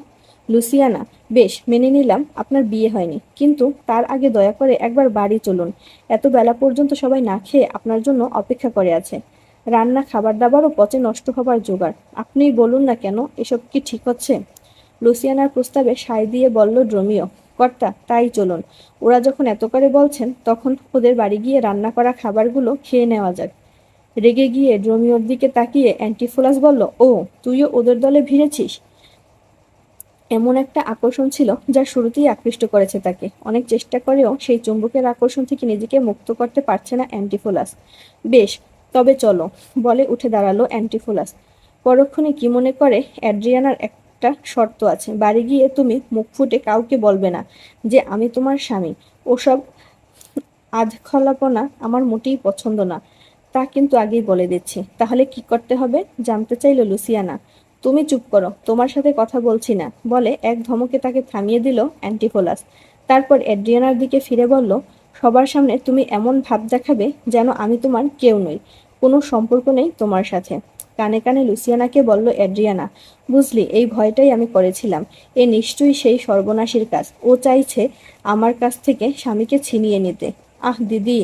লুসিয়ানা, বেশ মেনে নিলাম আপনার বিয়ে হয়নি, কিন্তু তার আগে দয়া করে একবার বাড়ি চলুন। এত বেলা পর্যন্ত সবাই না খেয়ে আপনার জন্য অপেক্ষা করে আছে। রান্না খাবার দাবারও পচে নষ্ট হবার জোগাড়। আপনিই বলুন না কেন, এসব কি ঠিক হচ্ছে? লুসিয়ানার প্রস্তাবে সায় দিয়ে বলল ড্রোমিও, কর্তা তাই চলুন। ওরা যখন এত করে বলছেন, তখন ওদের বাড়ি গিয়ে রান্না করা খাবারগুলো খেয়ে নেওয়া যাক। রেগে গিয়ে ড্রোমিওর দিকে তাকিয়ে অ্যান্টিফোলাস বলল, ও তুইও ওদের দলে ভিড়েছিস? এমন একটা আকর্ষণ ছিল যা শুরুতেই আকৃষ্ট করেছে তাকে। অনেক চেষ্টা করেও সেই চুম্বকের আকর্ষণ থেকে নিজেকে মুক্ত করতে পারছে না অ্যান্টিফোলাস। বেশ, তবে চলো, বলে উঠে দাঁড়ালো অ্যান্টিফোলাস। পরক্ষণে কি মনে করে অ্যাড্রিয়ানার একটা শর্ত আছে, বাড়ি গিয়ে তুমি মুখ ফুটে কাউকে বলবে না যে আমি তোমার স্বামী। ওসব আধখলাপনা আমার মোটেই পছন্দ না, তা কিন্তু আগেই বলে দিচ্ছি। তাহলে কি করতে হবে জানতে চাইল লুসিয়ানা। তুমি চুপ করো, তোমার সাথে কথা বলছি না, বলে এক ধমকে তাকে থামিয়ে দিল অ্যান্টিফোলাস। তারপর অ্যাড্রিয়ানার দিকে ফিরে বলল, সবার সামনে তুমি এমন ভাব দেখাবে যেন আমি তোমার কেউ নই, কোনো সম্পর্ক নেই তোমার সাথে। কানে কানে লুসিয়ানাকে বলল অ্যাড্রিয়ানা, বুঝলি, এই ভয়টাই আমি করেছিলাম। এ নিশ্চয়ই সেই সর্বনাশীর কাজ। ও চাইছে আমার কাছ থেকে স্বামীকে ছিনিয়ে নিতে। আহ দিদি,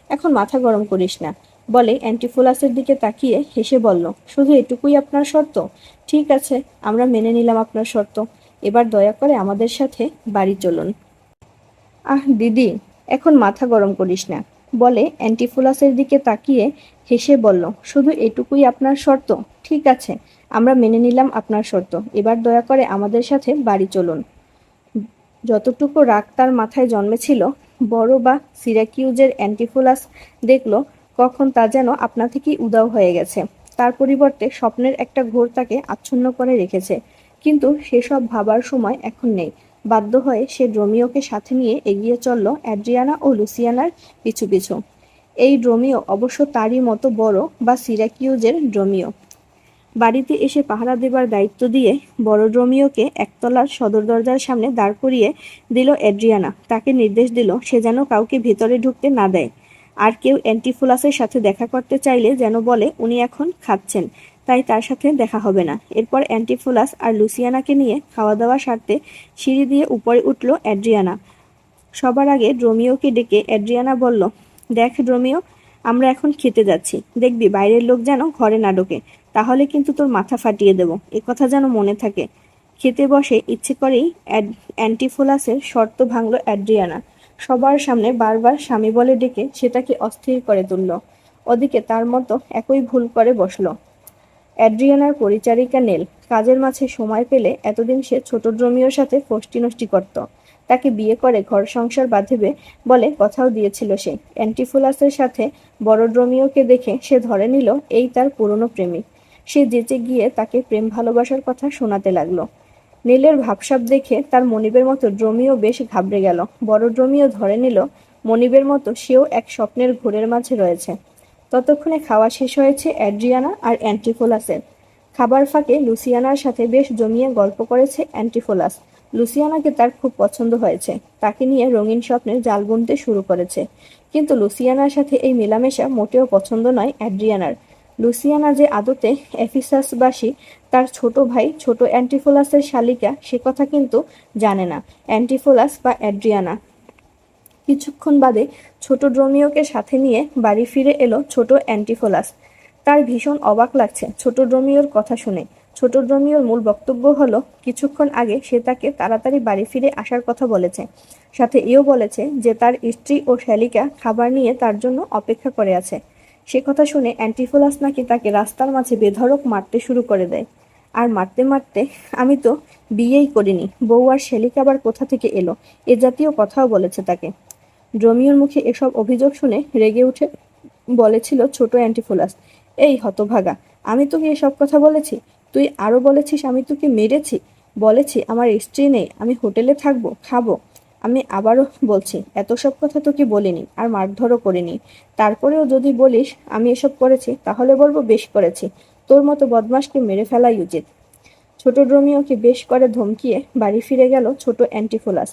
এখন মাথা গরম করিস না, বলে অ্যান্টিফোলাসের দিকে তাকিয়ে হেসে বলল, শুধু এটুকুই আপনার শর্ত? ঠিক আছে, আমরা মেনে নিলাম আপনার শর্ত। এবার দয়া করে আমাদের সাথে বাড়ি চলুন। আহ দিদি, এখন মাথা গরম করিস না, বলে অ্যান্টিফোলাসের দিকে তাকিয়ে হেসে বলল, শুধু এটুকুই আপনার শর্ত? ঠিক আছে, আমরা মেনে নিলাম আপনার শর্ত। এবার দয়া করে আমাদের সাথে বাড়ি চলুন। যতটুকু রাগ তার মাথায় জন্মেছিল, বড় বা সিরাকিউজের অ্যান্টিফোলাস দেখল কখন তা যেন আপনা থেকেই উধাও হয়ে গেছে। তার পরিবর্তে স্বপ্নের একটা ঘোর তাকে আচ্ছন্ন করে রেখেছে। কিন্তু সেসব ভাবার সময় এখন নেই। বাধ্য হয়ে সে ড্রোমিওকে সাথে নিয়ে এগিয়ে চলল অ্যাড্রিয়ানা ও লুসিয়ানার পিছু পিছু। এই ড্রোমিও অবশ্য তারই মতো বড় বা সিরাকিউজের ড্রোমিও। বাড়িতে এসে পাহারা দেবার দায়িত্ব দিয়ে বড় রোমিওকে একতলার সদর দরজার সামনে দাঁড় করিয়ে দিল অ্যাড্রিয়ানা। তাকে নির্দেশ দিল সে যেন কাউকে ভেতরে ঢুকতে না দেয়। আর কেউ অ্যান্টিফোলাসের সাথে দেখা করতে চাইলে যেন বলে উনি এখন খাচ্ছেন, তাই তার সাথে দেখা হবে না। এরপর অ্যান্টিফোলাস আর লুসিয়ানাকে নিয়ে খাওয়া দাওয়া সারতে সিঁড়ি দিয়ে উপরে উঠল অ্যাড্রিয়ানা। সবার আগে রোমিওকে ডেকে অ্যাড্রিয়ানা বলল, দেখ রোমিও, আমরা এখন খেতে যাচ্ছি। দেখবি বাইরের লোক যেন ঘরে না ঢোকে, তাহলে কিন্তু তোর মাথা ফাটিয়ে দেব, এ কথা যেন মনে থাকে। খেতে বসে ইচ্ছে করেই অ্যান্টিফোলাসের শর্ত ভাঙল অ্যাড্রিয়ানা। সবার সামনে বারবার স্বামী বলে ডেকে সেটাকে অস্থির করে তুলল। ওদিকে তার মতো একই ভুল করে বসল অ্যাড্রিয়ানার পরিচারিকা নেল। কাজের মাঝে সময় পেলে এতদিন সে ছোট ড্রোমিওর সাথে ফষ্টি নষ্টি করত। তাকে বিয়ে করে ঘর সংসার বাঁধবে বলে কথাও দিয়েছিল সে। অ্যান্টিফোলাসের সাথে বড় ড্রোমিওকে দেখে সে ধরে নিল এই তার পুরনো প্রেমিক। সে যেচে গিয়ে তাকে প্রেম ভালোবাসার কথা শোনাতে লাগলো। নীলের ভাবসাব দেখে তার মনিবের মতো ড্রোমিও বেশ ঘাবড়ে গেল। বড় ড্রোমিও ধরে নিল মনিবের মতো সেও এক স্বপ্নের ঘোরের মাঝে রয়েছে। ততক্ষণে খাওয়া শেষ হয়েছে অ্যাড্রিয়ানা আর অ্যান্টিফোলাসের। খাবার ফাঁকে লুসিয়ানার সাথে বেশ জমিয়ে গল্প করেছে অ্যান্টিফোলাস। লুসিয়ানাকে তার খুব পছন্দ হয়েছে, তাকে নিয়ে রঙিন স্বপ্নের জাল বুনতে শুরু করেছে। কিন্তু লুসিয়ানার সাথে এই মেলামেশা মোটেও পছন্দ নয় অ্যাড্রিয়ানার। লুসিয়ানা যে আদতে এফিসাসবাসী, তার ছোট ভাই ছোট অ্যান্টিফোলাসের শালিকা, সে কথা কিন্তু জানে না অ্যান্টিফোলাস বা অ্যাড্রিয়ানা। কিছুক্ষণ বাদে ছোট ড্রোমিওকে সাথে নিয়ে বাড়ি ফিরে এলো ছোট অ্যান্টিফোলাস। তার ভীষণ অবাক লাগছে ছোট ড্রোমিওর কথা শুনে। ছোট ড্রোমিওর মূল বক্তব্য হলো কিছুক্ষণ আগে সে তাকে তাড়াতাড়ি বাড়ি ফিরে আসার কথা বলেছে। সাথে এও বলেছে যে তার স্ত্রী ও শ্যালিকা খাবার নিয়ে তার জন্য অপেক্ষা করে আছে। সে কথা শুনে অ্যান্টিফোলাস নাকি তাকে রাস্তার মাঝে বেধড়ক মারতে শুরু করে দেয়। আর মারতে মারতে, আমি তো বিয়েই করিনি, বউ আর শ্যালিকা আবার কোথা থেকে এলো, এ জাতীয় কথাও বলেছে তাকে। ড্রোমিওর মুখে এসব অভিযোগ শুনে রেগে উঠে বলেছিল ছোট অ্যান্টিফোলাস, এই হতভাগা, আমি তোকে এসব কথা বলেছি? তুই আরো বলেছিস আমি তোকে মেরেছি, বলেছি আমার স্ত্রী নেই, আমি হোটেলে থাকবো, খাবো। আমি আবারও বলছি এত সব কথা তোকে বলিনি, আর মারধরও করিনি। তারপরেও যদি বলিস আমি এসব করেছি, তাহলে বলবো বেশ করেছি। তোর মতো বদমাশকে মেরে ফেলাই উচিত। ছোট ড্রোমিওকে বেশ করে ধমকিয়ে বাড়ি ফিরে গেল ছোট অ্যান্টিফোলাস।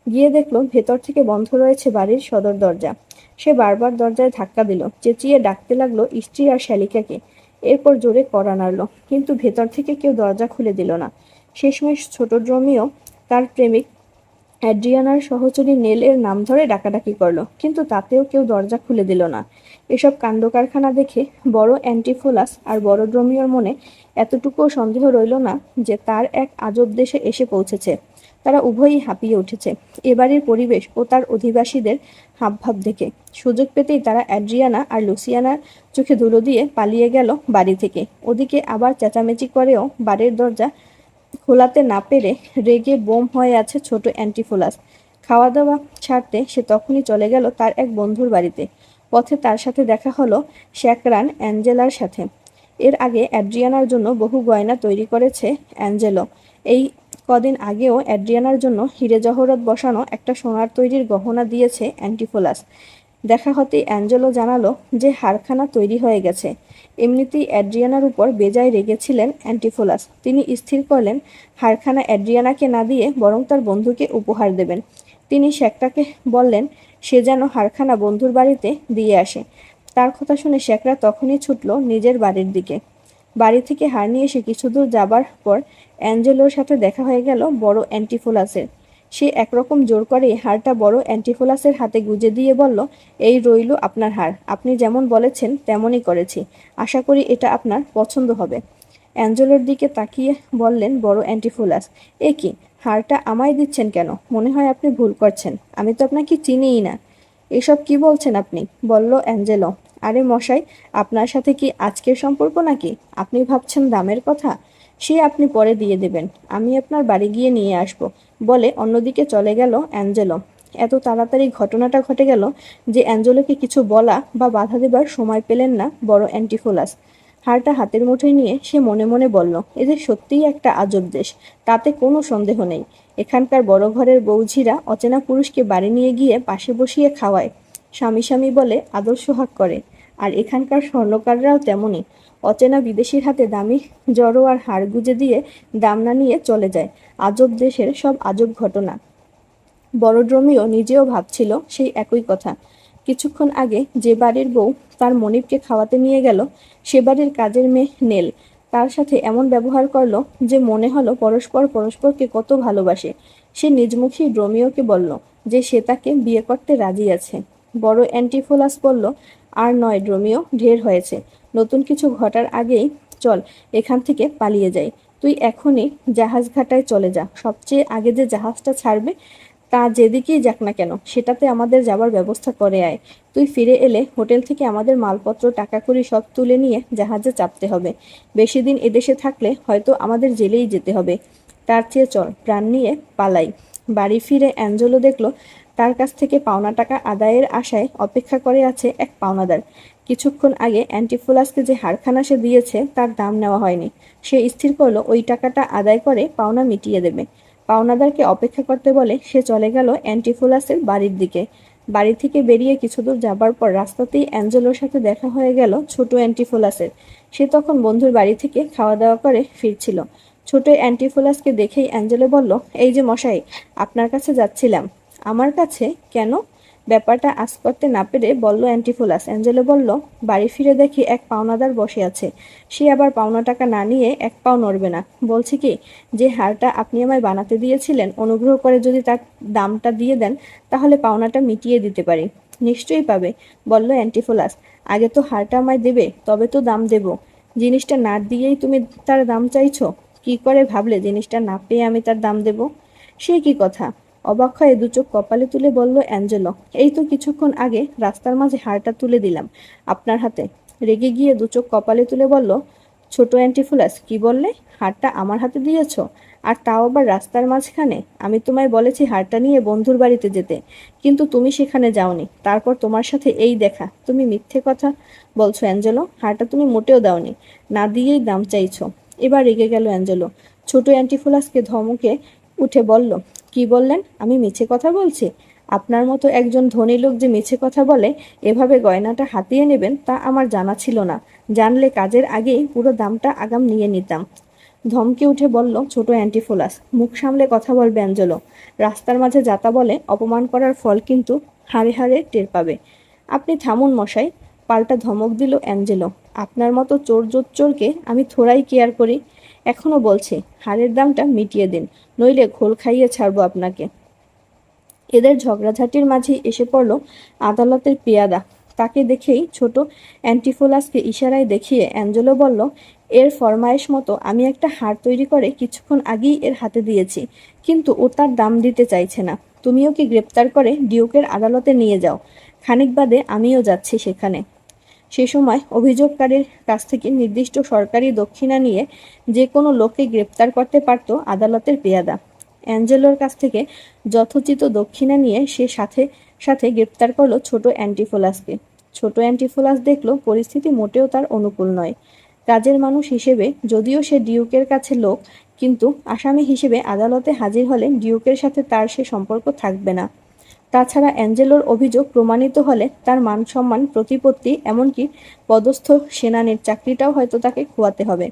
গিয়ে দেখলো ভেতর থেকে বন্ধ রয়েছে বাড়ির সদর দরজা। সে বারবার দরজায় ধাক্কা দিল, চেঁচিয়ে ডাকতে লাগলো স্ত্রী আর শ্যালিকাকে। এরপর জোরে কড়া নাড়ল, কিন্তু ভেতর থেকে কেউ দরজা খুলে দিল না। শেষমেশ ছোট ড্রোমিও তার প্রেমিক অ্যাড্রিয়ানার সহচরী নেল এর নাম ধরে ডাকাডাকি করলো, কিন্তু তাতেও কেউ দরজা খুলে দিল না। এসব কাণ্ডকারখানা দেখে বড় অ্যান্টিফোলাস আর বড় ড্রোমিওর মনে এতটুকুও সন্দেহ রইল না যে তার এক আজব দেশে এসে পৌঁছেছে। তারা উভয়ই হাঁপিয়ে উঠেছে এবারের পরিবেশ ও তার অধিবাসীদের হাবভাব দেখে। সুযোগ পেতেই তারা অ্যাড্রিয়ানা আর লুসিয়ানার চোখে ধুলো দিয়ে পালিয়ে গেল বাড়ি থেকে। ওদিকে আবার চেঁচামেচি করেও বাড়ির দরজা খোলাতে না পেরে রেগে বোম হয়ে আছে ছোট অ্যান্টিফোলাস। খাওয়া দাওয়া ছাড়তে সে তখনই চলে গেল তার এক বন্ধুর বাড়িতে। পথে তার সাথে দেখা হলো শ্যাকরান অ্যাঞ্জেলার সাথে। এর আগে অ্যাড্রিয়ানার জন্য বহু গয়না তৈরি করেছে অ্যাঞ্জেলো। এই কদিন আগেও অ্যাড্রিয়ানার জন্য হিরে জহরত বসানো একটা সোনার তৈরির গহনা দিয়েছে অ্যান্টিফোলাস। দেখা হতেই অ্যাঞ্জেলো জানালো যে হারখানা তৈরি হয়ে গেছে। এমনিতেই অ্যাড্রিয়ানার উপর বেজায় রেগেছিলেন অ্যান্টিফোলাস। তিনি স্থির করলেন হারখানা অ্যাড্রিয়ানাকে না দিয়ে বরং তার বন্ধুকে উপহার দেবেন। তিনি শেখরাকে বললেন সে যেন হারখানা বন্ধুর বাড়িতে দিয়ে আসে। তার কথা শুনে শেখরা তখনই ছুটল নিজের বাড়ির দিকে। বাড়ি থেকে হার নিয়ে এসে কিছু দূর যাবার পর অ্যাঞ্জেলোর সাথে দেখা হয়ে গেল বড় অ্যান্টিফোলাসের। সে একরকম জোর করে হারটা বড় অ্যান্টিফোলাসের হাতে গুজে দিয়ে বলল, এই রইল আপনার হার, আপনি যেমন বলেছেন তেমনই করেছি, আশা করি এটা আপনার পছন্দ হবে। অ্যাঞ্জেলোর দিকে তাকিয়ে বললেন বড় অ্যান্টিফোলাস, এ কি, হারটা আমায় দিচ্ছেন কেন? মনে হয় আপনি ভুল করছেন, আমি তো আপনাকে চিনিই না। এসব কি বলছেন আপনি? বলল অ্যাঞ্জেলো। আরে মশাই, আপনার সাথে কি আজকের সম্পর্ক নাকি? আপনি ভাবছেন দামের কথা? সে আপনি পরে দিয়ে দেবেন, আমি আপনার বাড়ি গিয়ে নিয়ে আসব, বলে অন্যদিকে চলে গেল অ্যাঞ্জেলো। এত তাড়াতাড়ি ঘটনাটা ঘটে গেল যে অ্যাঞ্জেলোকে কিছু বলা বা বাধা দেবার সময় পেলেন না বড় অ্যান্টিফোলাস। হারটা হাতের মুঠোয় নিয়ে সে মনে মনে বলল, এদের সত্যিই একটা আজব দেশ, তাতে কোনো সন্দেহ নেই। এখানকার বড় ঘরের বৌঝিরা অচেনা পুরুষকে বাড়ি নিয়ে গিয়ে পাশে বসিয়ে খাওয়ায়, স্বামী স্বামী বলে আদর সোহাগ করে। আর এখানকার স্বর্ণকাররাও তেমনই, অচেনা বিদেশির হাতে দামি জড়ো আর হাড় গুজে দিয়ে দাম না নিয়ে চলে যায়। আজব দেশের সব আজব ঘটনা। বড় ড্রমিও নিজেও ভাবছিল সেই একই কথা। কিছুক্ষণ আগে যে বাড়ির বউ তার মনিবকে খাওয়াতে নিয়ে গেল, সে বাড়ির কাজের মেয়ে নেল তার সাথে এমন ব্যবহার করলো যে মনে হলো পরস্পর পরস্পরকে কত ভালোবাসে। সে নিজ মুখেই ড্রোমিওকে বলল যে সে তাকে বিয়ে করতে রাজি আছে। বড় অ্যান্টিফোলাস বলল, আর নয় ড্রোমিও, ঢের হয়েছে, নতুন কিছু ঘটার আগেই চল এখান থেকে পালিয়ে যাই। তুই এখনই জাহাজ ঘাটায় চলে যা, সবচেয়ে আগে যে জাহাজটা ছাড়বে তা যেদিকেই যাক না কেন সেটাতে আমাদের যাবার ব্যবস্থা করে আয়। তুই ফিরে এলে হোটেল থেকে আমাদের মালপত্র টাকা কড়ি সব তুলে নিয়ে জাহাজে চাপতে হবে। বেশি দিন এদেশে থাকলে হয়তো আমাদের জেলেই যেতে হবে, তার চেয়ে চল প্রাণ নিয়ে পালাই। বাড়ি ফিরে অ্যাঞ্জেলো দেখলো তার কাছ থেকে পাওনা টাকা আদায়ের আশায় অপেক্ষা করে আছে এক পাওনাদার। কিছুক্ষণ আগে অ্যান্টিফোলাসকে যে হারখানা সে দিয়েছে তার দাম নেওয়া হয়নি। সে স্থির করলো ওই টাকাটা আদায় করে পাওনা মিটিয়ে দেবে। পাওনাদারকে অপেক্ষা করতে বলে সে চলে গেল অ্যান্টিফোলাসের বাড়ির দিকে। বাড়ি থেকে বেরিয়ে কিছু দূর যাবার পর রাস্তাতেই অ্যাঞ্জেলোর সাথে দেখা হয়ে গেল ছোট অ্যান্টিফোলাসের। সে তখন বন্ধুর বাড়ি থেকে খাওয়া দাওয়া করে ফিরছিল। ছোট অ্যান্টিফোলাসকে দেখেই অ্যাঞ্জেলো বলল, এই যে মশাই, আপনার কাছে যাচ্ছিলাম। আমার কাছে কেন? ব্যাপারটা আঁচ করতে না পেরে বলল অ্যান্টিফোলাস। অ্যাঞ্জেলো বলল, বাড়ি ফিরে দেখি এক পাওনাদার বসে আছে, সে আবার পাওনা টাকা না নিয়ে এক পাও নড়বে না। বলছি কি, যে হারটা আপনি আমায় বানাতে দিয়েছিলেন, অনুগ্রহ করে যদি তার দামটা দিয়ে দেন তাহলে পাওনাটা মিটিয়ে দিতে পারি। নিশ্চয়ই পাবে, বলল অ্যান্টিফোলাস। আগে তো হারটা আমায় দেবে, তবে তো দাম দেব। জিনিসটা না দিয়েই তুমি তার দাম চাইছো? কি করে ভাবলে জিনিসটা না পেয়ে আমি তার দাম দেব? সে কি কথা? অবাক হয়ে দু চোখ কপালে তুলে বলল অ্যাঞ্জেলো, এই তো কিছুক্ষণ আগে রাস্তার মাঝে হারটা তুলে দিলাম আপনার হাতে। রেগে গিয়ে দু চোখ কপালে তুলে বলল ছোট অ্যান্টিফোলাস, কি বললে? হারটা আমার হাতে দিয়েছো? আর তাও আবার রাস্তার মাঝখানে? আমি তোমায় বলেছি হারটা নিয়ে বন্ধুর বাড়িতে যেতে, কিন্তু তুমি সেখানে যাওনি। তারপর তোমার সাথে এই দেখা। তুমি মিথ্যে কথা বলছো অ্যাঞ্জেলো, হারটা তুমি মোটেও দাওনি, না দিয়েই দাম চাইছো। এবার রেগে গেল অ্যাঞ্জেলো। ছোট অ্যান্টিফোলাসকে ধমকে উঠে বলল, কি বললেন? আমি মিছে কথা বলছি? আপনার মতো একজন ধনী লোক যে মিছে কথা বলে এভাবে গয়নাটা হাতিয়ে নেবেন তা আমার জানা ছিল না। জানলে কাজের আগেই পুরো দামটা আগাম নিয়ে নিতাম। ধমকে উঠে বলল ছোট অ্যান্টিফোলাস। মুখ সামলে কথা বলবে অ্যাঞ্জেলো, রাস্তার মাঝে যাতা বলে অপমান করার ফল কিন্তু হাড়ে হাড়ে টের পাবে। আপনি থামুন মশাই, পাল্টা ধমক দিল অ্যাঞ্জেলো। আপনার মতো চোর জোচ্চোরকে আমি থোড়াই কেয়ার করি। এখনো বলছি, হারের দামটা মিটিয়ে দিন, নইলে ঘোল খাইয়ে ছাড়বো আপনাকে। এদের ঝগড়াঝাটির মাঝেই এসে পড়ল আদালতের পেয়াদা। তাকে দেখেই ছোট অ্যান্টিফোলাসকে ইশারায় দেখিয়ে অ্যাঞ্জেলো বলল, এর ফরমায়েশ মতো আমি একটা হার তৈরি করে কিছুক্ষণ আগেই এর হাতে দিয়েছি, কিন্তু ও তার দাম দিতে চাইছে না। তুমি ওকে গ্রেপ্তার করে ডিউকের আদালতে নিয়ে যাও, খানিক বাদে আমিও যাচ্ছি সেখানে। সে সময় অভিযোগকারীর কাছ থেকে নির্দিষ্ট সরকারি দক্ষিণা নিয়ে যে কোনো লোককে গ্রেপ্তার করতে পারত আদালতের পেয়াদা। অ্যাঞ্জেলোর কাছ থেকে যথোচিত দক্ষিণা নিয়ে সে সাথে সাথে গ্রেপ্তার করলো ছোট অ্যান্টিফোলাসকে। ছোট অ্যান্টিফোলাস দেখলো পরিস্থিতি মোটেও তার অনুকূল নয়। কাজের মানুষ হিসেবে যদিও সে ডিউকের কাছে লোক, কিন্তু আসামি হিসেবে আদালতে হাজির হলে ডিউকের সাথে তার সে সম্পর্ক থাকবে না। তাছাড়া অ্যাঞ্জেলোর অভিযোগ প্রমাণিত হলে তার মান সম্মান, প্রতিপত্তি, এমনকি পদস্থ সেনানির চাকরিটাও হয়তো তাকে খোয়াতে হবে।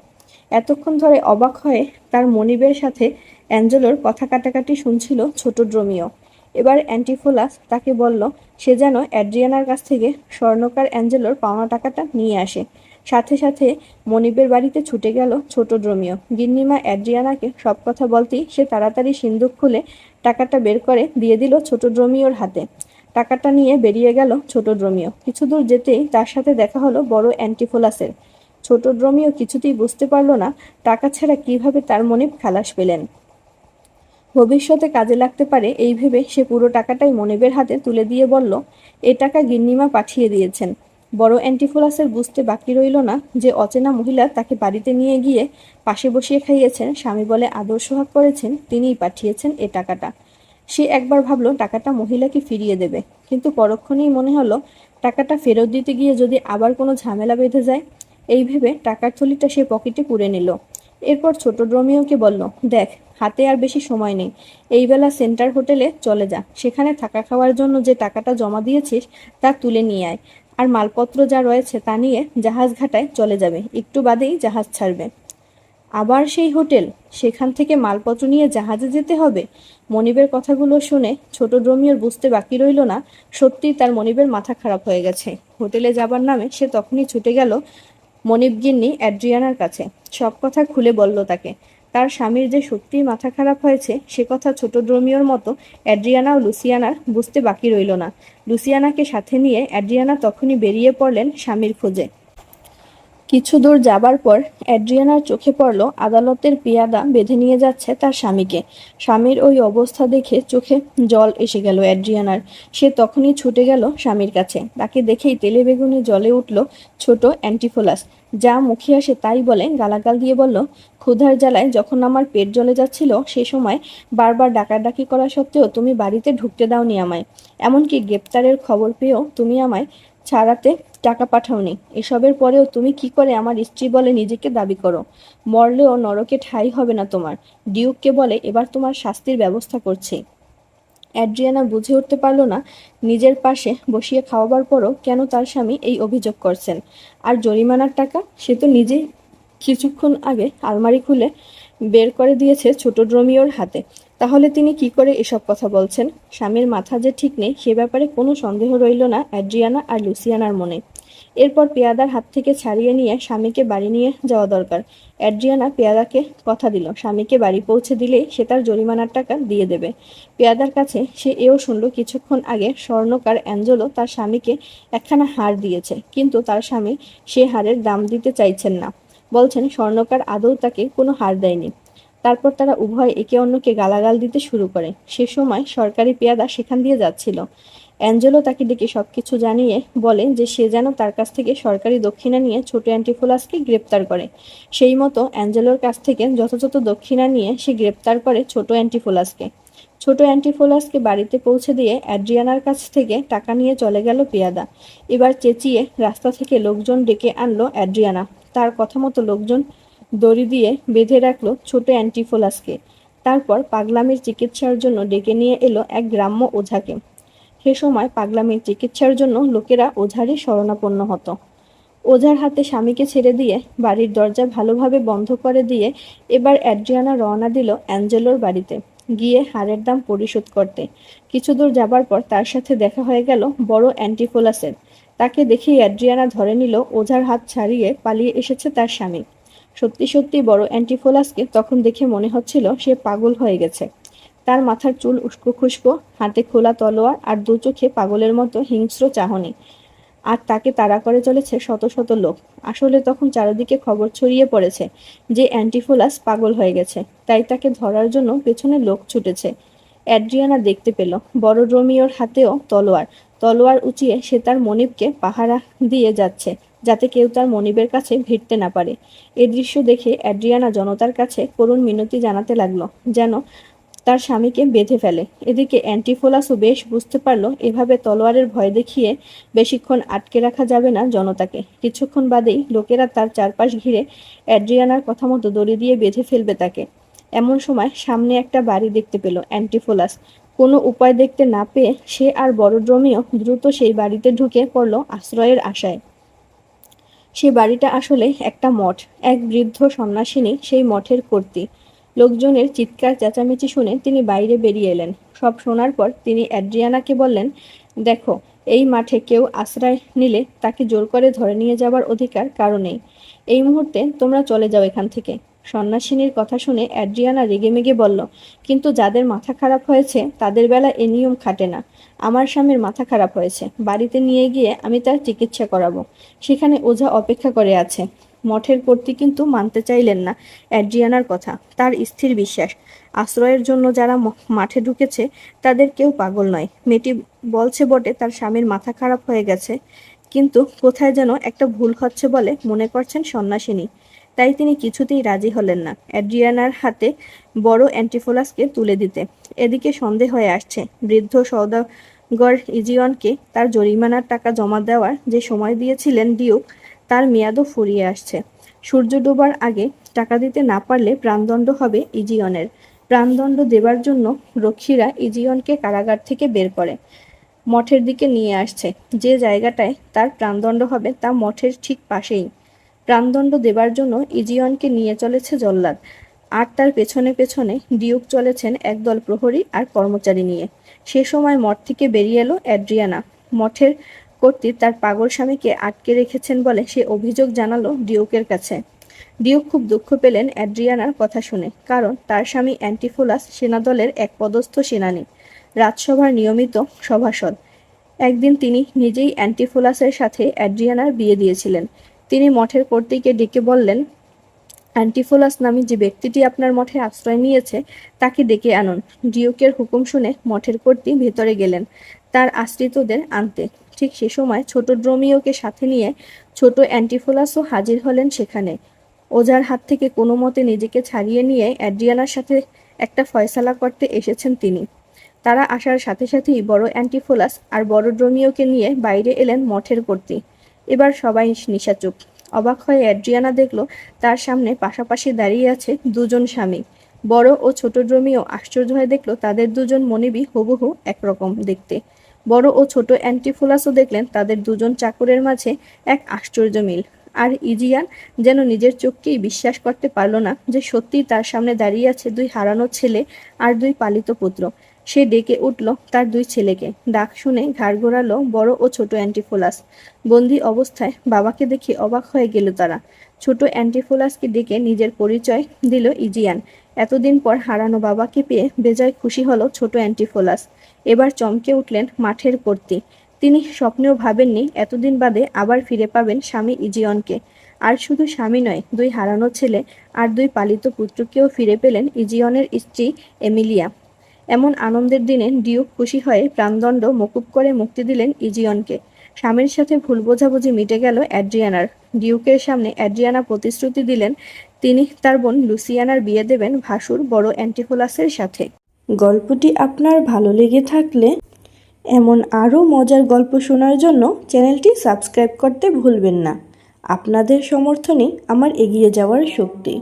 এতক্ষণ ধরে অবাক হয়ে তার মনিবের সাথে অ্যাঞ্জেলোর কথা কাটাকাটি শুনছিল ছোট ড্রোমিও। এবার অ্যান্টিফোলাস তাকে বলল সে যেন অ্যাড্রিয়ানার কাছ থেকে স্বর্ণকার অ্যাঞ্জেলোর পাওনা টাকাটা নিয়ে আসে। সাথে সাথে মনিবের বাড়িতে ছুটে গেল ছোট ড্রোমিও। গিন্নিমা অ্যাড্রিয়ানাকে সব কথা বলতেই সে তাড়াতাড়ি সিন্দুক খুলে টাকাটা বের করে দিয়ে দিল ছোট ড্রোমিওর হাতে। টাকাটা নিয়ে বেরিয়ে গেল ছোট ড্রোমিও। কিছু দূর যেতেই তার সাথে দেখা হলো বড় অ্যান্টিফোলাসের। ছোট ড্রোমিও কিছুতেই বুঝতে পারল না টাকা ছাড়া কিভাবে তার মনিব খালাস পেলেন। ভবিষ্যতে কাজে লাগতে পারে এই ভেবে সে পুরো টাকাটাই মনিবের হাতে তুলে দিয়ে বলল, এ টাকা গিন্নিমা পাঠিয়ে দিয়েছেন। বড় অ্যান্টিফোলাসের বুঝতে বাকি রইল না যে অচেনা মহিলা তাকে বাড়িতে নিয়ে গিয়ে পাশে বসিয়ে খাইয়েছেন, স্বামী বলে আদর সোহাগ করেছেন, তিনিই পাঠিয়েছেন এ টাকাটা। সে একবার ভাবল টাকাটা মহিলাকে ফিরিয়ে দেবে, কিন্তু পরক্ষণেই মনে হলো টাকাটা ফেরত দিতে গিয়ে যদি আবার কোনো ঝামেলা বেঁধে যায়। এই ভেবে টাকার থলিটা সে পকেটে পুরে নিল। এরপর ছোট ড্রোমিওকে বলল, দেখ হাতে আর বেশি সময় নেই, এই বেলা সেন্টার হোটেলে চলে যা, সেখানে থাকা খাওয়ার জন্য যে টাকাটা জমা দিয়েছিস তা তুলে নিয়ে আয়, আর মালপত্র যা রয়েছে তা নিয়ে জাহাজ ঘাটায় চলে যাবে, একটু বাদেই জাহাজ ছাড়বে। আবার সেই হোটেল, সেখান থেকে মালপত্র নিয়ে জাহাজে যেতে হবে? মনিবের কথাগুলো শুনে ছোট ড্রোমিওর বুঝতে বাকি রইল না সত্যিই তার মনিবের মাথা খারাপ হয়ে গেছে। হোটেলে যাবার নামে সে তখনই ছুটে গেল মনিব গিন্নি অ্যাড্রিয়ানার কাছে। সব কথা খুলে বলল তাকে। তার স্বামীর যে সত্যিই মাথা খারাপ হয়েছে সে কথা ছোট ড্রোমিওর মতো অ্যাড্রিয়ানা ও লুসিয়ানার বুঝতে বাকি রইল না। লুসিয়ানাকে সাথে নিয়ে অ্যাড্রিয়ানা তখনই বেরিয়ে পড়লেন স্বামীর খোঁজে। কিছু দূর যাবার পর অ্যাড্রিয়ানার চোখে পড়ল আদালতের পেয়াদা বেঁধে নিয়ে যাচ্ছে তার স্বামীকে। স্বামীর ওই অবস্থা দেখে চোখে জল এসে গেল অ্যাড্রিয়ানার। সে তখনই ছুটে গেল স্বামীর কাছে। তাকে দেখেই তেলে বেগুনে জ্বলে উঠল ছোট অ্যান্টিফোলাস। যা মুখে আসে তাই বলে গালাগাল দিয়ে বলল, ক্ষুধার জ্বালায় যখন আমার পেট জ্বলে যাচ্ছিল সে সময় বারবার ডাকাডাকি করা সত্ত্বেও তুমি বাড়িতে ঢুকতে দাওনি আমায়। এমনকি গ্রেপ্তারের খবর পেয়েও তুমি আমায় ছাড়াতে টাকা পাঠাওনি। এসবের পরেও তুমি কি করে আমার স্ত্রী বলে নিজেকে দাবি করো? মরলেও নরকে ঠাঁই হবে না তোমার। ডিউককে বলে এবার তোমার শাস্তির ব্যবস্থা করছি। অ্যাড্রিয়ানা বুঝে উঠতে পারল না নিজের পাশে বসিয়ে খাওয়াবার পরও কেন তার স্বামী এই অভিযোগ করছেন। আর জরিমানার টাকা সে তো নিজেই কিছুক্ষণ আগে আলমারি খুলে বের করে দিয়েছে ছোট ড্রোমিওর হাতে। তাহলে তিনি কি করে এসব কথা বলছেন? স্বামীর মাথা যে ঠিক নেই সে ব্যাপারে কোনো সন্দেহ রইল না অ্যাড্রিয়ানা আর লুসিয়ানার মনে। এরপর পেয়াদার হাত থেকে ছাড়িয়ে নিয়ে স্বামীকে বাড়ি নিয়ে যাওয়া দরকার। অ্যাড্রিয়ানা পেয়াদাকে কথা দিল স্বামীকে বাড়ি পৌঁছে দিলেই সে তার জরিমানার টাকা দিয়ে দেবে। পেয়াদার কাছে সে এও শুনল কিছুক্ষণ আগে স্বর্ণকার অ্যাঞ্জেলো তার স্বামীকে একখানা হার দিয়েছে, কিন্তু তার স্বামী সে হারের দাম দিতে চাইছেন না। বলছেন স্বর্ণকার আদৌ তাকে কোনো হার দেয়নি। তারপর তারা উভয় একে অন্যকে গালাগাল দিতে শুরু করে। সে সময় সরকারি পেয়াদা সেখান দিয়ে যাচ্ছিল। অ্যাঞ্জেলো তাকে ডেকে সবকিছু জানিয়ে বলে যে সে যেন তার কাছ থেকে সরকারি দক্ষিণা নিয়ে ছোট অ্যান্টিফোলাসকে গ্রেপ্তার করে। সেই মতো অ্যাঞ্জেলোর কাছ থেকে যথাযথ দক্ষিণা নিয়ে সে গ্রেপ্তার করে ছোট অ্যান্টিফোলাসকে। ছোট অ্যান্টিফোলাসকে বাড়িতে পৌঁছে দিয়ে অ্যাড্রিয়ানার কাছ থেকে টাকা নিয়ে চলে গেল পেয়াদা। এবার চেঁচিয়ে রাস্তা থেকে লোকজন ডেকে আনলো অ্যাড্রিয়ানা। তার কথা মতো লোকজন দড়ি দিয়ে বেঁধে রাখলো ছোট অ্যান্টিফোলাসকে। তারপর পাগলামির চিকিৎসার জন্য ডেকে নিয়ে এলো এক গ্রাম্য ওঝাকে। সে সময় পাগলামির চিকিৎসার জন্য লোকেরা ওঝারই শরণাপন্ন হতো। ওঝার হাতে স্বামীকে ছেড়ে দিয়ে বাড়ির দরজা ভালোভাবে বন্ধ করে দিয়ে এবার অ্যাড্রিয়ানা রওনা দিল অ্যাঞ্জেলোর বাড়িতে, গিয়ে হারের দাম পরিশোধ করতে। কিছু দূর যাবার পর তার সাথে দেখা হয়ে গেল বড় অ্যান্টিফোলাসের। তাকে দেখেই অ্যাড্রিয়ানা ধরে নিল ওঝার হাত ছাড়িয়ে পালিয়ে এসেছে তার স্বামী। সত্যি সত্যি বড় অ্যান্টিফোলাসকে তখন দেখে মনে হচ্ছিল সে পাগল হয়ে গেছে। তার মাথার চুল উস্কো খুস্কো, হাতে খোলা তলোয়ার আর দু চোখে পাগলের মতো হিংস্র চাহনি। আর তাকে তাড়া করে চলেছে শত শত লোক। আসলে তখন চারিদিকে খবর ছড়িয়ে পড়েছে যে অ্যান্টিফোলাস পাগল হয়ে গেছে, তাই তাকে ধরার জন্য পেছনে লোক ছুটেছে। অ্যাড্রিয়ানা দেখতে পেল বড় রোমিওর হাতেও তলোয়ার। তলোয়ার উঁচিয়ে সে তার মনিবকে পাহারা দিয়ে যাচ্ছে, যাতে কেউ তার মনিবের কাছে ভিড়তে না পারে। এ দৃশ্য দেখে অ্যাড্রিয়ানা জনতার কাছে করুণ মিনতি জানাতে লাগলো যেন তার স্বামীকে বেঁধে ফেলে। এদিকে অ্যান্টিফোলাসও বেশ বুঝতে পারল এভাবে তলোয়ারের ভয় দেখিয়ে বেশিক্ষণ আটকে রাখা যাবে না জনতাকে। কিছুক্ষণ বাদেই লোকেরা তার চারপাশ ঘিরে অ্যাড্রিয়ানার কথা মতো দড়ি দিয়ে বেঁধে ফেলবে তাকে। এমন সময় সামনে একটা বাড়ি দেখতে পেল অ্যান্টিফোলাস। কোনো উপায় দেখতে না পেয়ে সে আর বড় ড্রোমিও দ্রুত সেই বাড়িতে ঢুকে পড়ল আশ্রয়ের আশায়। সে বাড়িটা আসলে একটা মঠ। এক বৃদ্ধ সন্ন্যাসিনী সেই মঠের কর্ত্রী। লোকজনের চিৎকার চেঁচামেচি শুনে তিনি বাইরে বেরিয়ে এলেন। সব শোনার পর তিনি অ্যাড্রিয়ানাকে বললেন, দেখো, এই মাঠে কেউ আশ্রয় নিলে তাকে জোর করে ধরে নিয়ে যাবার অধিকার কারো নেই। এই মুহূর্তে তোমরা চলে যাও এখান থেকে। সন্ন্যাসিনীর কথা শুনে অ্যাড্রিয়ানা রেগেমেগে বলল, কিন্তু যাদের মাথা খারাপ হয়েছে তাদের বেলা এ নিয়ম খাটে না। আমার স্বামীর মাথা খারাপ হয়েছে, বাড়িতে নিয়ে গিয়ে আমি তার চিকিৎসা করাবো। সেখানে ওঝা অপেক্ষা করে আছে। মঠের কর্তৃ কিন্তু মানতে চাইলেন না অ্যাড্রিয়ানার কথা। তার স্থির বিশ্বাস, আশ্রয়ের জন্য যারা মাঠে ঢুকেছে তাদের কেউ পাগল নয়। মেয়েটি বলছে বটে তার স্বামীর মাথা খারাপ হয়ে গেছে, কিন্তু কোথায় যেন একটা ভুল হচ্ছে বলে মনে করছেন সন্ন্যাসিনী। তাই তিনি কিছুতেই রাজি হলেন না অ্যাড্রিয়ানার হাতে বড় অ্যান্টিফোলাসকে তুলে দিতে। এদিকে সন্দেহ হয়ে আসছে, বৃদ্ধ সওদাগর ইজিয়নকে তার জরিমানার টাকা জমা দেওয়ার যে সময় দিয়েছিলেন ডিউক, তার মেয়াদও ফুরিয়ে আসছে। সূর্য ডোবার আগে টাকা দিতে না পারলে প্রাণদণ্ড হবে ইজিয়নের। প্রাণদণ্ড দেবার জন্য রক্ষীরা ইজিয়নকে কারাগার থেকে বের করে মঠের দিকে নিয়ে আসছে। যে জায়গাটায় তার প্রাণদণ্ড হবে তা মঠের ঠিক পাশেই। প্রাণদণ্ড দেবার জন্য ইজিয়নকে নিয়ে চলেছে জল্লাদ, আর তার পেছনে পেছনে ডিউক চলেছেন একদল প্রহরী আর কর্মচারী নিয়ে। সে সময় মঠ থেকে বেরিয়ে এলো অ্যাড্রিয়ানা। মঠের কর্তৃ তার পাগল স্বামীকে আটকে রেখেছেন বলে সে অভিযোগ জানালো ডিউকের কাছে। ডিউক খুব দুঃখ পেলেন অ্যাড্রিয়ানার কথা শুনে, কারণ তার স্বামী অ্যান্টিফোলাস সেনাদলের এক পদস্থ সেনানী, রাজসভার নিয়মিত সভাসদ। একদিন তিনি নিজেই অ্যান্টিফোলাসের সাথে অ্যাড্রিয়ানার বিয়ে দিয়েছিলেন। তিনি মঠের কর্তৃকে ডেকে বললেন, অ্যান্টিফোলাস নামী যে ব্যক্তিটি আপনার মঠে আশ্রয় নিয়েছে তাকে ডেকে আনুন। ডিউকের হুকুম শুনে মঠের কর্তৃ ভেতরে গেলেন তার আশ্রিতদের আনতে। ঠিক সে সময় ছোট ড্রোমিওকে সাথে নিয়ে ছোট অ্যান্টিফোলাসও হাজির হলেন সেখানে। ওঝার হাত থেকে কোনো মতে নিজেকে ছাড়িয়ে নিয়ে অ্যাড্রিয়ানার সাথে একটা ফয়সালা করতে এসেছেন তিনি। তারা আসার সাথে সাথেই বড় অ্যান্টিফোলাস আর বড় ড্রোমিওকে নিয়ে বাইরে এলেন মঠের কর্তৃ। এবার সবাই নিশাচুপ। অবাক হয়ে অ্যাড্রিয়ানা দেখল তার সামনে পাশাপাশি দাঁড়িয়ে আছে দুজন স্বামী। বড় ও ছোট ড্রোমিও আশ্চর্য হয়ে দেখল তাদের দুজন মনিবী হুবহু একরকম দেখতে। বড় ও ছোট অ্যান্টিফোলাসও দেখলেন তাদের দুজন চাকরের মাঝে এক আশ্চর্য মিল। আর ইজিয়ান যেন নিজের চোখকেই বিশ্বাস করতে পারল না যে সত্যিই তার সামনে দাঁড়িয়ে আছে দুই হারানো ছেলে আর দুই পালিত পুত্র। সে ডেকে উঠল তার দুই ছেলেকে। ডাক শুনে ঘাড় ঘোরালো বড় ও ছোট অ্যান্টিফোলাস। বন্দি অবস্থায় বাবাকে দেখে অবাক হয়ে গেল তারা। ছোট অ্যান্টিফোলাসকে ডেকে নিজের পরিচয় দিল ইজিয়ান। এতদিন পর হারানো বাবাকে পেয়ে বেজায় খুশি হলো ছোট অ্যান্টিফোলাস। এবার চমকে উঠলেন মাঠের কর্তৃ। তিনি স্বপ্নেও ভাবেননি এতদিন বাদে আবার ফিরে পাবেন স্বামী ইজিয়নকে। আর শুধু স্বামী নয়, দুই হারানো ছেলে আর দুই পালিত পুত্রকেও ফিরে পেলেন ইজিয়নের স্ত্রী এমিলিয়া। এমন আনন্দের দিনে ডিউক খুশি হয়ে প্রাণদণ্ড মকুব করে মুক্তি দিলেন ইজিয়নকে। স্বামীর সাথে ভুল বোঝাবুঝি মিটে গেল অ্যাড্রিয়ানার। ডিউকের সামনে অ্যাড্রিয়ানা প্রতিশ্রুতি দিলেন তিনি তার বোন লুসিয়ানার বিয়ে দেবেন ভাসুর বড় অ্যান্টিফোলাসের সাথে। গল্পটি আপনার ভালো লেগে থাকলে এমন আরও মজার গল্প শোনার জন্য চ্যানেলটি সাবস্ক্রাইব করতে ভুলবেন না। আপনাদের সমর্থনই আমার এগিয়ে যাওয়ার শক্তি।